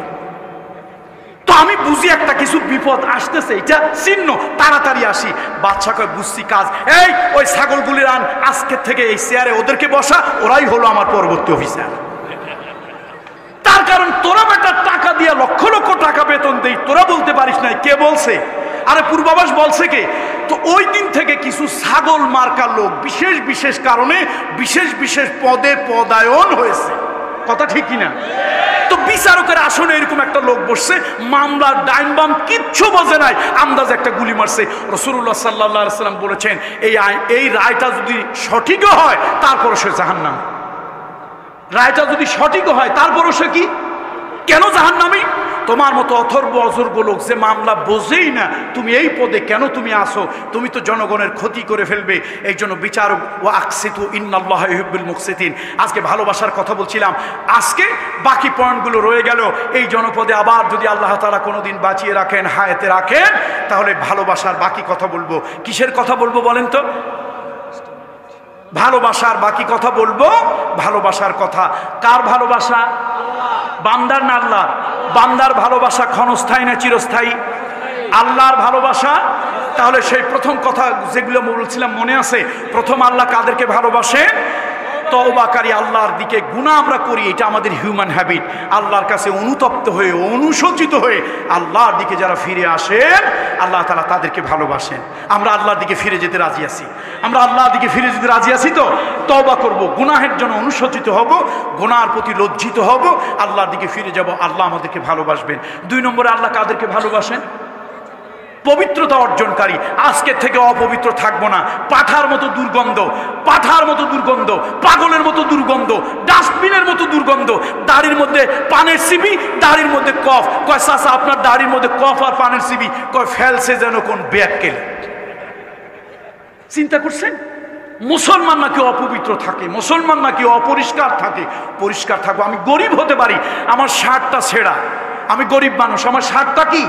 তো আমি বুঝি একটা কিছু বিপদ আসতেছে, এটা চিহ্ন, তাড়াতাড়ি আসি। বাদশা কয় বুঝছি কাজ, এই ওই ছাগলগুলির আন, আজকে থেকে এই চেয়ারে ওদেরকে বসা, ওরাই হলো আমার পরবর্তী অফিসার। তার কারণ তোরা বেটার টাকা দিয়ে লক্ষ লক্ষ টাকা বেতন দেই, তোরা বলতে পারিস নাই। কে বলছে? আরে পূর্বাভাস বলছে কে? তো ওই দিন থেকে কিছু ছাগল মার্কা লোক বিশেষ বিশেষ কারণে বিশেষ বিশেষ পদে পদায়ন হয়েছে। কথা ঠিক কিনা? তো বিচারকের আসনে এরকম একটা লোক বসছে, মামলার ডাইন বাম কিচ্ছু বোঝে নাই, আন্দাজ একটা গুলি মারছে। রাসূলুল্লাহ সাল্লাল্লাহু আলাইহি ওয়াসাল্লাম বলেছেন এই রায়টা যদি সঠিকও হয় তারপরও সে জাহান্নাম। রায়টা যদি সঠিকও হয় তারপরও সে কি? কেন জাহান্নামী? তোমার মতো অথর্ব অযোগ্য লোক যে মামলা বোঝেই না, তুমি এই পদে কেন তুমি আসো? তুমি তো জনগণের ক্ষতি করে ফেলবে। এই জন্য বিচারক ও আকসিতু ইন্নাল্লাহা ইউহিব্বুল মুকসিতিন। আজকে ভালোবাসার কথা বলছিলাম, আজকে বাকি পয়েন্টগুলো রয়ে গেল। এই জনপদে আবার যদি আল্লাহ তাআলা কোনোদিন বাঁচিয়ে রাখেন, হায়াতে রাখেন, তাহলে ভালোবাসার বাকি কথা বলবো। কিসের কথা বলবো বলেন তো? ভালোবাসার বাকি কথা বলবো। ভালোবাসার কথা কার ভালোবাসা? বান্দার না আল্লাহ? বান্দার ভালোবাসা ক্ষণস্থায়ী না চিরস্থায়ী? আল্লাহর ভালোবাসা। তাহলে সেই প্রথম কথা যেগুলো বলছিলাম মনে আছে? প্রথম আল্লাহ কাদেরকে ভালোবাসে? তওবাকারী আল্লাহর দিকে। গুনাহ আমরা করি, এটা আমাদের হিউম্যান হ্যাবিট। আল্লাহর কাছে অনুতপ্ত হয়ে, অনুশোচিত হয়ে আল্লাহর দিকে যারা ফিরে আসেন, আল্লাহ তাআলা তাদেরকে ভালোবাসেন। আমরা আল্লাহর দিকে ফিরে যেতে রাজি আছি? আমরা আল্লাহর দিকে ফিরে যেতে রাজি আছি তো? তওবা করব, গুনাহের জন্য অনুশোচিত হব, গুনাহর প্রতি লজ্জিত হব, আল্লাহর দিকে ফিরে যাব, আল্লাহ আমাদেরকে ভালোবাসবেন। 2 নম্বরে আল্লাহ কাদেরকে ভালোবাসেন? পবিত্রতা অর্জনকারী। আজকের থেকে অপবিত্র থাকবো না। পাঠার মতো দুর্গন্ধ, পাঠার মতো দুর্গন্ধ, পাগলের মতো দুর্গন্ধ, ডাস্টবিনের মতো দুর্গন্ধ, দাড়ির মধ্যে পানের সিবি, দাড়ির মধ্যে কফ। কয় চাচা আপনার দাড়ির মধ্যে কফ আর পানের সিবি? কয় ফেলছে যেন কোন ব্যাককেল। চিন্তা করছেন? মুসলমান নাকি অপবিত্র থাকে, মুসলমান নাকি অপরিষ্কার থাকে? পরিষ্কার থাকবো। আমি গরিব হতে পারি, আমার শার্টটা ছেঁড়া, আমি গরিব মানুষ, আমার শার্টটা কি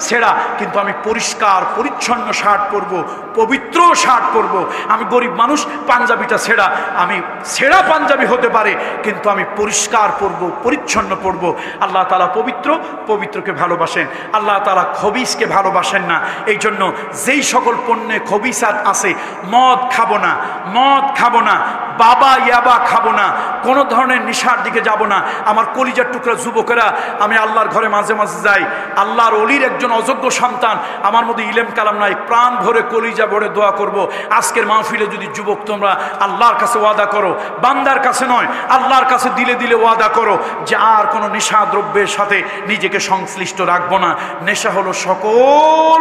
ছেঁড়া, কিন্তু আমি পরিষ্কার পরিচ্ছন্ন শার্ট পরবো, পবিত্র শার্ট পরবো। আমি গরিব মানুষ, পাঞ্জাবিটা ছেঁড়া, আমি ছেঁড়া পাঞ্জাবি হতে পারে, কিন্তু আমি পরিষ্কার পরবো, পরিচ্ছন্ন পরবো। আল্লাহ তাআলা পবিত্র, পবিত্রকে ভালোবাসেন। আল্লাহ তাআলা খবিসকে ভালোবাসেন না। এই জন্য যেই সকল পণ্যে খবিসাত আছে, মদ খাবো না, মদ খাবো না, বাবা ইয়াবা খাবো না, কোনো ধরনের নেশার দিকে যাব না। আমার কলিজার টুকরা যুবকেরা, আমি আল্লাহর ঘরে মাঝে মাঝে যাই, আল্লাহর ওলির একজন একজন অযোগ্য সন্তান, আমার মধ্যে ইলেম কালাম নাই, প্রাণ ভরে কলিজা ভরে দোয়া করব, আজকের মাহফিলে যদি যুবক তোমরা আল্লাহর কাছে ওয়াদা করো, বান্দার কাছে নয় আল্লাহর কাছে দিলে দিলে ওয়াদা করো যে আর কোনো নেশা দ্রব্যের সাথে নিজেকে সংশ্লিষ্ট রাখবো না। নেশা হলো সকল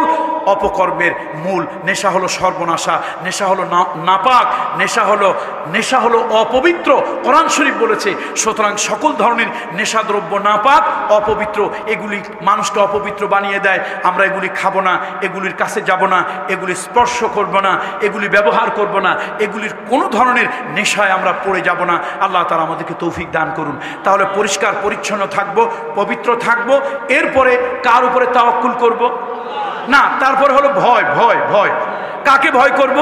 অপকর্মের মূল, নেশা হলো সর্বনাশা, নেশা হলো নাপাক, নেশা হলো অপবিত্র, কোরআন শরীফ বলেছে। সুতরাং সকল ধরনের নেশা দ্রব্য নাপাক, অপবিত্র, এগুলি মানুষকে অপবিত্র বানিয়ে দেয়। আমরা এগুলি খাবো না, এগুলির কাছে যাব না, এগুলি স্পর্শ করব না, এগুলি ব্যবহার করব না, এগুলির কোনো ধরনের নেশায় আমরা পড়ে যাব না। আল্লাহ তাআলা আমাদেরকে তৌফিক দান করুন। তাহলে পরিষ্কার পরিচ্ছন্ন থাকবো, পবিত্র থাকবো, এরপরে কার উপরে তাওয়াক্কুল করব না। তারপরে হলো ভয়। ভয় ভয় কাকে ভয় করব?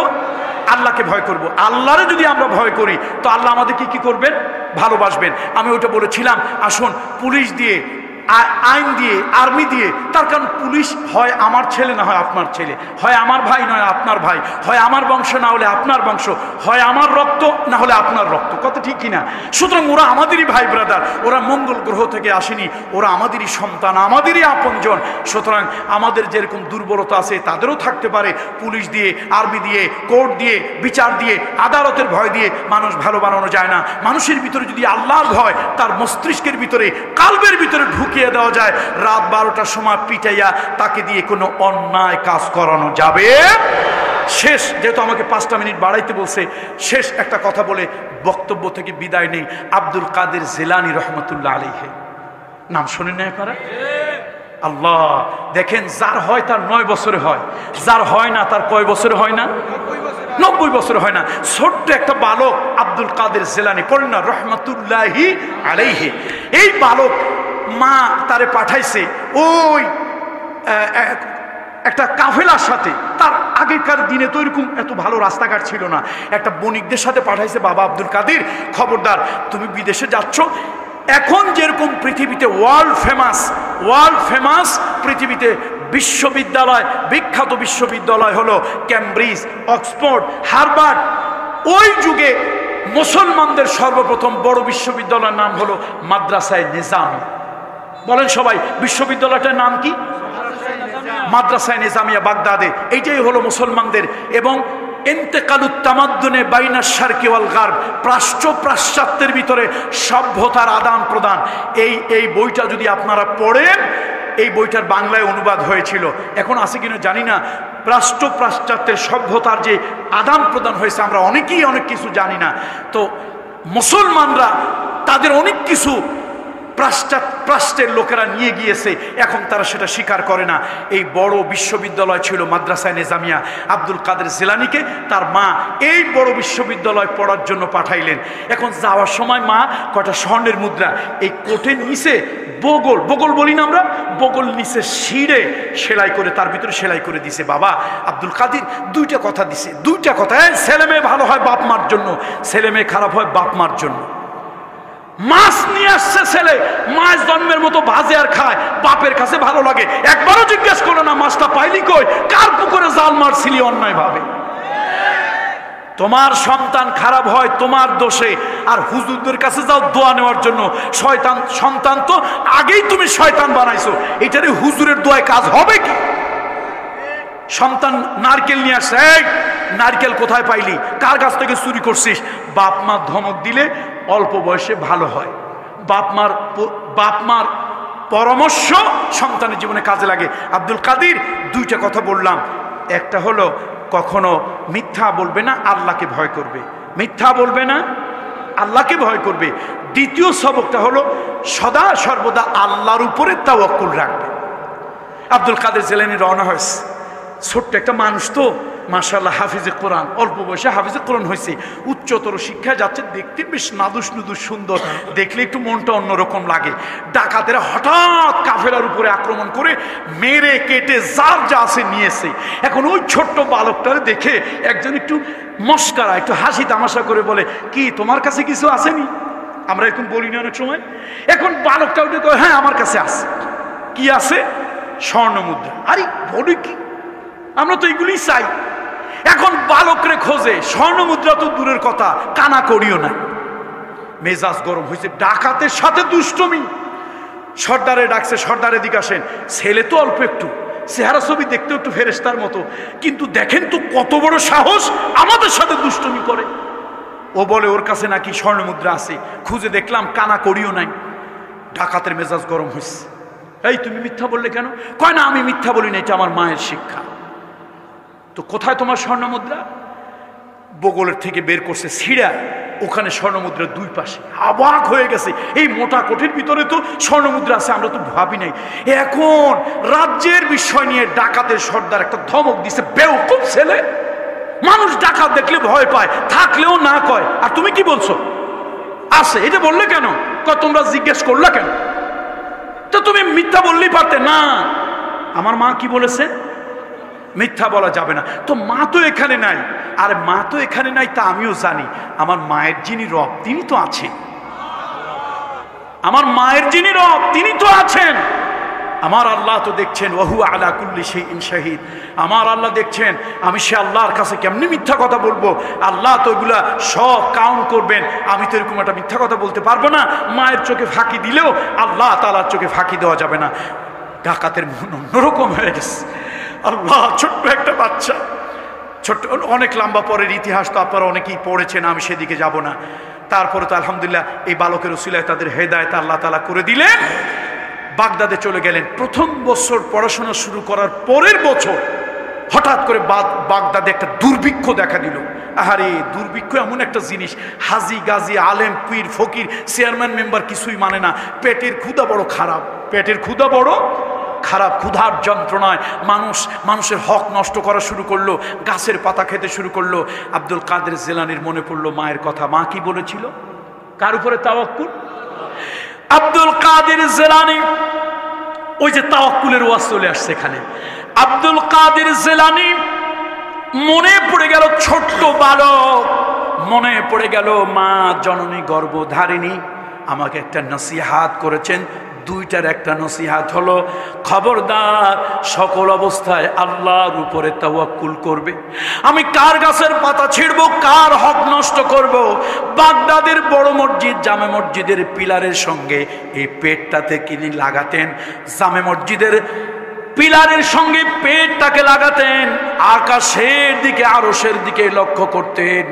আল্লাহকে ভয় করব। আল্লাহরে যদি আমরা ভয় করি তো আল্লাহ আমাদেরকে কি করবেন? ভালোবাসবেন। আমি ওটা বলেছিলাম, আসুন পুলিশ দিয়ে, আইন দিয়ে, আর্মি দিয়ে, তার কারণ পুলিশ হয় আমার ছেলে না হয় আপনার ছেলে, হয় আমার ভাই নয় আপনার ভাই, হয় আমার বংশ না হলে আপনার বংশ, হয় আমার রক্ত না হলে আপনার রক্ত, কত ঠিক কিনা? সুতরাং ওরা আমাদেরই ভাই ব্রাদার, ওরা মঙ্গল গ্রহ থেকে আসেনি, ওরা আমাদেরই সন্তান, আমাদেরই আপনজন। সুতরাং আমাদের যেরকম দুর্বলতা আছে তাদেরও থাকতে পারে। পুলিশ দিয়ে, আর্মি দিয়ে, কোর্ট দিয়ে, বিচার দিয়ে, আদালতের ভয় দিয়ে মানুষ ভালো বানানো যায় না। মানুষের ভিতরে যদি আল্লাহর ভয় তার মস্তিষ্কের ভিতরে, কালবের ভিতরে ঢুকিয়ে দেওয়া যায়, রাত 12টার সময় পিটাইয়া তাকে দিয়ে কোনো অন্যায় কাজ করানো যাবে। শেষ, যেহেতু আমাকে 5টা মিনিট বাড়াইতে বলছে, শেষ একটা কথা বলে বক্তব্য থেকে বিদায় নেই। আব্দুল কাদের জিলানী রহমতুল্লাহ আলাইহি, নাম শোনেন না আপনারা? আল্লাহ, দেখেন, যার হয় তার 9 বছরে হয়, যার হয় না তার কয় বছরে হয় না? 90 বছর হয় না। ছোট্ট একটা বালক আব্দুল কাদের জিলানী, পড়েন না রহমতুল্লাহি আলাইহি। এই বালক মা তারে পাঠাইছে ওই একটা কাফেলার সাথে। তার আগেকার দিনে তো এরকম এত ভালো রাস্তাঘাট ছিল না, একটা বণিকদের সাথে পাঠাইছে, বাবা আব্দুল কাদের খবরদার, তুমি বিদেশে যাচ্ছ, এখন যেরকম পৃথিবীতে ওয়ার্ল্ড ফেমাস পৃথিবীতে বিশ্ববিদ্যালয়, বিখ্যাত বিশ্ববিদ্যালয় হলো ক্যামব্রিজ, অক্সফোর্ড, হার্ভার্ড। ওই যুগে মুসলমানদের সর্বপ্রথম বড় বিশ্ববিদ্যালয়ের নাম হলো মাদ্রাসায়ে নিজামি। বলেন সবাই, বিশ্ববিদ্যালয়টার নাম কি? মাদ্রাসায়ে নিজামিয়া, বাগদাদে। এইটাই হলো মুসলমানদের। এবং ইন্তেকালুত তামাদ্দুনে বাইনা শারকি ওয়াল গারব, প্রাচ্য পাশ্চাত্যের ভিতরে সভ্যতার আদান প্রদান। এই বইটা যদি আপনারা পড়েন, এই বইটার বাংলায় অনুবাদ হয়েছিল, এখন আছে কিনা জানি না। প্রাচ্য পাশ্চাত্যের সভ্যতার যে আদান প্রদান হয়েছে, আমরা অনেকেই অনেক কিছু জানি না। তো মুসলমানরা তাদের অনেক কিছু প্রাচ্যের লোকেরা নিয়ে গিয়েছে, এখন তারা সেটা স্বীকার করে না। এই বড় বিশ্ববিদ্যালয় ছিল মাদ্রাসায়ে নিজামিয়া। আব্দুল কাদের জিলানীকে তার মা এই বড় বিশ্ববিদ্যালয় পড়ার জন্য পাঠাইলেন। এখন যাওয়ার সময় মা কয়টা স্বর্ণের মুদ্রা এই কোটের নিচে, বগল বলি না আমরা, বগল নিচে শিরে সেলাই করে, তার ভিতরে সেলাই করে দিছে। বাবা আব্দুল কাদের 2টা কথা দিছে, 2টা কথা। ছেলে মেয়ে ভালো হয় বাপ মার জন্য, ছেলে মেয়ে খারাপ হয় বাপ মার জন্য। মাছ নিয়ে আসছে ছেলে, মাছ জন্মের মতো ভাজে আর খায়, বাপের কাছে ভালো লাগে। একবারও জিজ্ঞেস করো না মাছটা পাইলি কই, কার পুকুরে জাল মারছিলি অন্যায় ভাবে। তোমার সন্তান খারাপ হয় তোমার দোষে, আর হুজুরদের কাছে যাও দোয়া নেওয়ার জন্য। শয়তান সন্তান তো আগেই তুমি শয়তান বানাইছো, এটারে হুজুরের দোয়ায় কাজ হবে কি? সন্তান নারকেল নিয়ে আসছে, এই নারকেল কোথায় পাইলি, কার কাছ থেকে চুরি করছিস? বাপ মা ধমক দিলে অল্প বয়সে ভালো হয়। বাপ মার পরামর্শ সন্তানের জীবনে কাজে লাগে। আব্দুল কাদের 2টা কথা বললাম, একটা হলো কখনো মিথ্যা বলবে না, আল্লাহকে ভয় করবে। মিথ্যা বলবে না, আল্লাহকে ভয় করবে। দ্বিতীয় সবকটা হলো সদা সর্বদা আল্লাহর উপরে তাওয়াক্কুল রাখবে। আব্দুল কাদের জিলানী রওনা হয়েছে, ছোট্ট একটা মানুষ তো, মাশাআল্লাহ হাফিজে কোরআন, অল্প বয়সে হাফিজে কোরআন হয়েছে, উচ্চতর শিক্ষায় যাচ্ছে, দেখতে বেশ নাদুস নুদুস সুন্দর, দেখলে একটু মনটা অন্যরকম লাগে। ডাকাতেরা হঠাৎ কাফেলার উপরে আক্রমণ করে মেরে কেটে যার যা আছে নিয়েছে। এখন ওই ছোট্ট বালকটারে দেখে একজন একটু মস্কারা, একটু হাসি তামাশা করে বলে, কি তোমার কাছে কিছু আসেনি? আমরা এরকম বলি না অনেক সময়। এখন বালকটা উঠে কয়, হ্যাঁ আমার কাছে আছে। কি আছে? স্বর্ণ মুদ্রা। আরে বলি কি, আমরা তো এগুলি চাই। এখন বালকরে খোঁজে, স্বর্ণ মুদ্রা তো দূরের কথা, কানা করিও না। মেজাজ গরম হয়েছে, ডাকাতের সাথে দুষ্টমি। সর্দারে ডাকছে, সর্দারে দিকে আসেন। ছেলে তো অল্প একটু, চেহারা ছবি দেখতেও একটু ফেরেশতার মতো, কিন্তু দেখেন তো কত বড় সাহস, আমাদের সাথে দুষ্টুমি করে। ও বলে ওর কাছে নাকি স্বর্ণ মুদ্রা আছে, খুঁজে দেখলাম কানা করিও নাই। ডাকাতের মেজাজ গরম হয়েছে, এই তুমি মিথ্যা বললে কেন? কয় না আমি মিথ্যা বলি না, এটা আমার মায়ের শিক্ষা। তো কোথায় তোমার স্বর্ণ মুদ্রা? বগলের থেকে বের করছে ছিঁড়া, ওখানে স্বর্ণ মুদ্রার দুই পাশে। অবাক হয়ে গেছে, এই মোটা কোঠির ভিতরে তো স্বর্ণ মুদ্রা আছে, আমরা তো ভাবি নাই। এখন রাজ্যের বিষয় নিয়ে ডাকাতের সর্দার একটা ধমক দিছে, বেওকুফ ছেলে, মানুষ ডাকাত দেখলে ভয় পায়, থাকলেও না কয়, আর তুমি কি বলছো আছে, এটা বললে কেন? তোমরা জিজ্ঞেস করলা কেন? তো তুমি মিথ্যা বললেই পারতে না। আমার মা কি বলেছে? মিথ্যা বলা যাবে না। তো মা তো এখানে নাই, আর মা তো এখানে নাই তা আমিও জানি, আমার মায়ের যিনি রব তিনি তো আছেন, আমার মায়ের যিনি রব তিনি তো আছেন। আমার আল্লাহ তো দেখছেন, ওহু আলা কুল্লি শাইইন শাহিদ। আমার আল্লাহ দেখছেন, আমি সে আল্লাহর কাছে কেমনি মিথ্যা কথা বলবো? আল্লাহ তো এগুলা সব কাউন্ট করবেন, আমি তো এরকম একটা মিথ্যা কথা বলতে পারবো না। মায়ের চোখে ফাঁকি দিলেও আল্লাহ তাআলার চোখে ফাঁকি দেওয়া যাবে না। ডাকাতের মন অন্যরকম হয়ে গেছে। আল্লাহ, ছোট্ট একটা বাচ্চা, ছোট্ট, অনেক লম্বা পরের ইতিহাস তো আপনারা অনেকেই পড়েছেন, আমি সেদিকে যাব না। তারপরে তো আলহামদুলিল্লাহ এই বালকের উসিলায় তাদের হেদায়েত আল্লাহ তাআলা করে দিলেন। বাগদাদে চলে গেলেন। প্রথম বছর পড়াশোনা শুরু করার পরের বছর হঠাৎ করে বাগদাদে একটা দুর্ভিক্ষ দেখা দিল। আহারে, দুর্ভিক্ষ এমন একটা জিনিস, হাজি গাজি আলেম পীর ফকির চেয়ারম্যান মেম্বার কিছুই মানে না। পেটের ক্ষুধা বড় খারাপ, পেটের ক্ষুধা বড় খারাপ। ক্ষুধার যন্ত্রণায় মানুষের হক নষ্ট করা শুরু করলো, গাছের পাতা খেতে শুরু করলো। আব্দুল কাদের জিলানীর মনে পড়লো মায়ের কথা। মা কি বলেছিল? কার উপরে তাওয়াক্কুল? আব্দুল কাদের জিলানী, ওই যে তাওয়াক্কুলের ওয়াজ চলে আসছে এখানে। আব্দুল কাদের জিলানী মনে পড়ে গেল ছোট্ট বালক, মনে পড়ে গেল মা জননী গর্ভধারিণী আমাকে একটা নসিহাত করেছেন। দুইটার একটা নসিহাত হলো, খবরদার সকল অবস্থায় আল্লাহর উপরে তাওয়াক্কুল করবে। আমি কার গাছের পাতা ছিঁড়বো, কার হক নষ্ট করব? বাগদাদের বড় মসজিদ জামে মসজিদের পিলারের সঙ্গে এই পেটটাতে তিনি লাগাতেন, জামে মসজিদের পিলারের সঙ্গে পেটটাকে লাগাতেন, আকাশের দিকে আরশের দিকে লক্ষ্য করতেন,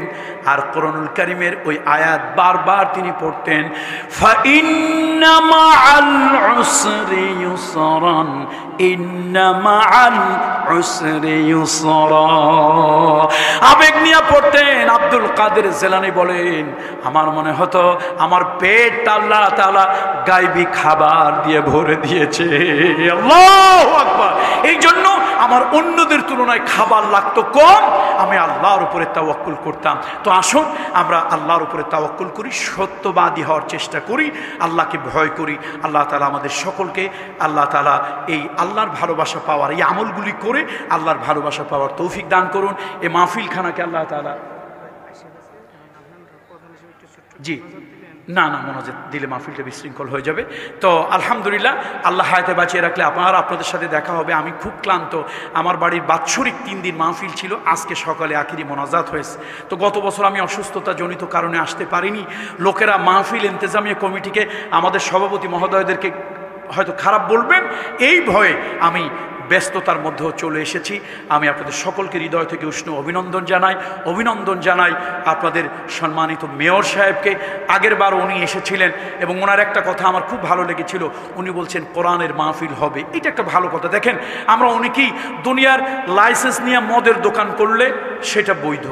আর কোরআনুল কারীমের ওই আয়াত বারবার তিনি পড়তেন, ফাইন্না মাআল উসরি ইউসরান, ইন্না মাআল উসরি ইউসরা। আবেগ নিয়ে পড়তেন। আব্দুল কাদের জিলানী বলেন, আমার মনে হতো আমার পেট আল্লাহ তাআলা গায়বী খাবার দিয়ে ভরে দিয়েছে। আল্লাহু আকবার। এই জন্য আমার অন্যদের তুলনায় খাবার লাগতো কম, আমি আল্লাহর উপরে তাওয়াক্কুল করতাম। তো আসুন আমরা আল্লাহর উপরে তাওয়াক্কুল করি, সত্যবাদী হওয়ার চেষ্টা করি, আল্লাহকে ভয় করি। আল্লাহ তাআলা আমাদের সকলকে, আল্লাহ তাআলা এই আল্লাহর ভালোবাসা পাওয়ার, এই আমলগুলি করে আল্লাহর ভালোবাসা পাওয়ার তৌফিক দান করুন। এই মাহফিলখানাকে আল্লাহ তাআলা, জি না মনোযোগ দিলে মাহফিলটা বিশৃঙ্খল হয়ে যাবে। তো আলহামদুলিল্লাহ, আল্লাহ হায়াতে বাঁচিয়ে রাখলে আপনাদের সাথে দেখা হবে। আমি খুব ক্লান্ত। আমার বাড়ির বাৎসরিক 3 দিন মাহফিল ছিল, আজকে সকালে আখিরি মোনাজাত হয়েছে। তো গত বছর আমি অসুস্থতা জনিত কারণে আসতে পারিনি। লোকেরা মাহফিল ইন্তেজামিয়া কমিটিকে, আমাদের সভাপতি মহোদয়দেরকে হয়তো খারাপ বলবেন, এই ভয়ে আমি ব্যস্ততার মধ্যেও চলে এসেছি। আমি আপনাদের সকলকে হৃদয় থেকে উষ্ণ অভিনন্দন জানাই আপনাদের সম্মানিত মেয়র সাহেবকে। আগের বার উনি এসেছিলেন এবং ওনার একটা কথা আমার খুব ভালো লেগেছিল। উনি বলছেন কোরআনের মাহফিল হবে, এটা একটা ভালো কথা। দেখেন, আমরা অনেকেই দুনিয়ার লাইসেন্স নিয়ে মদের দোকান করলে সেটা বৈধ,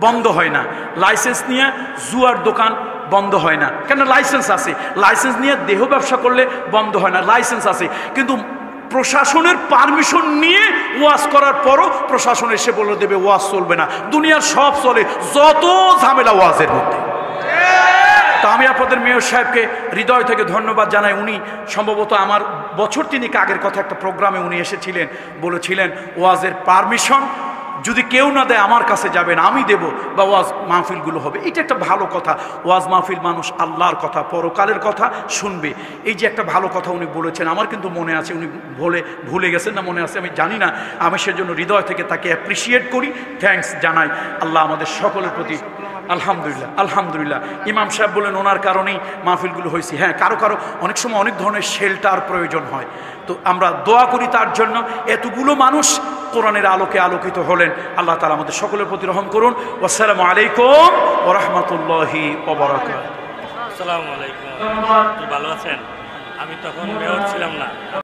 বন্ধ হয় না। লাইসেন্স নিয়ে জুয়ার দোকান বন্ধ হয় না, কেন? লাইসেন্স আছে। লাইসেন্স নিয়ে দেহ ব্যবসা করলে বন্ধ হয় না, লাইসেন্স আছে। কিন্তু প্রশাসনের পারমিশন নিয়ে ওয়াজ করার পরও প্রশাসন এসে বলে দেবে ওয়াজ চলবে না। দুনিয়ার সব চলে, যত ঝামেলা ওয়াজের মধ্যে। তো আমি আপনাদের মেয়র সাহেবকে হৃদয় থেকে ধন্যবাদ জানাই। উনি সম্ভবত আমার বছর 3 আগের কথা, একটা প্রোগ্রামে উনি এসেছিলেন, বলেছিলেন ওয়াজের পারমিশন যদি কেউ না দেয় আমার কাছে যাবেন, আমি দেব, বা ওয়াজ মাহফিলগুলো হবে। এটা একটা ভালো কথা। ওয়াজ মাহফিল মানুষ আল্লাহর কথা, পরকালের কথা শুনবে, এই যে একটা ভালো কথা উনি বলেছেন। আমার কিন্তু মনে আছে, উনি ভুলে গেছেন না মনে আছে আমি জানি না। আমি সেজন্য হৃদয় থেকে তাকে অ্যাপ্রিসিয়েট করি, থ্যাঙ্কস জানাই। আল্লাহ আমাদের সকলের প্রতি আলহামদুলিল্লাহ আলহামদুলিল্লাহ। ইমাম সাহেব বলেন ওনার কারণেই মাহফিলগুলো হয়েছে। হ্যাঁ, কারো কারো অনেক সময় অনেক ধরনের শেল্টার প্রয়োজন হয়, তো আমরা দোয়া করি তার জন্য। এতগুলো মানুষ কোরআনের আলোকে আলোকিত হলেন, আল্লাহ তাআলা আমাদের সকলের প্রতি রহম করুন। আসসালামু আলাইকুম ওয়া রাহমাতুল্লাহি ওয়া বারাকাতুহু। আসসালামু আলাইকুম। ভালো আছেন? আমি তখন মেয়র ছিলাম না।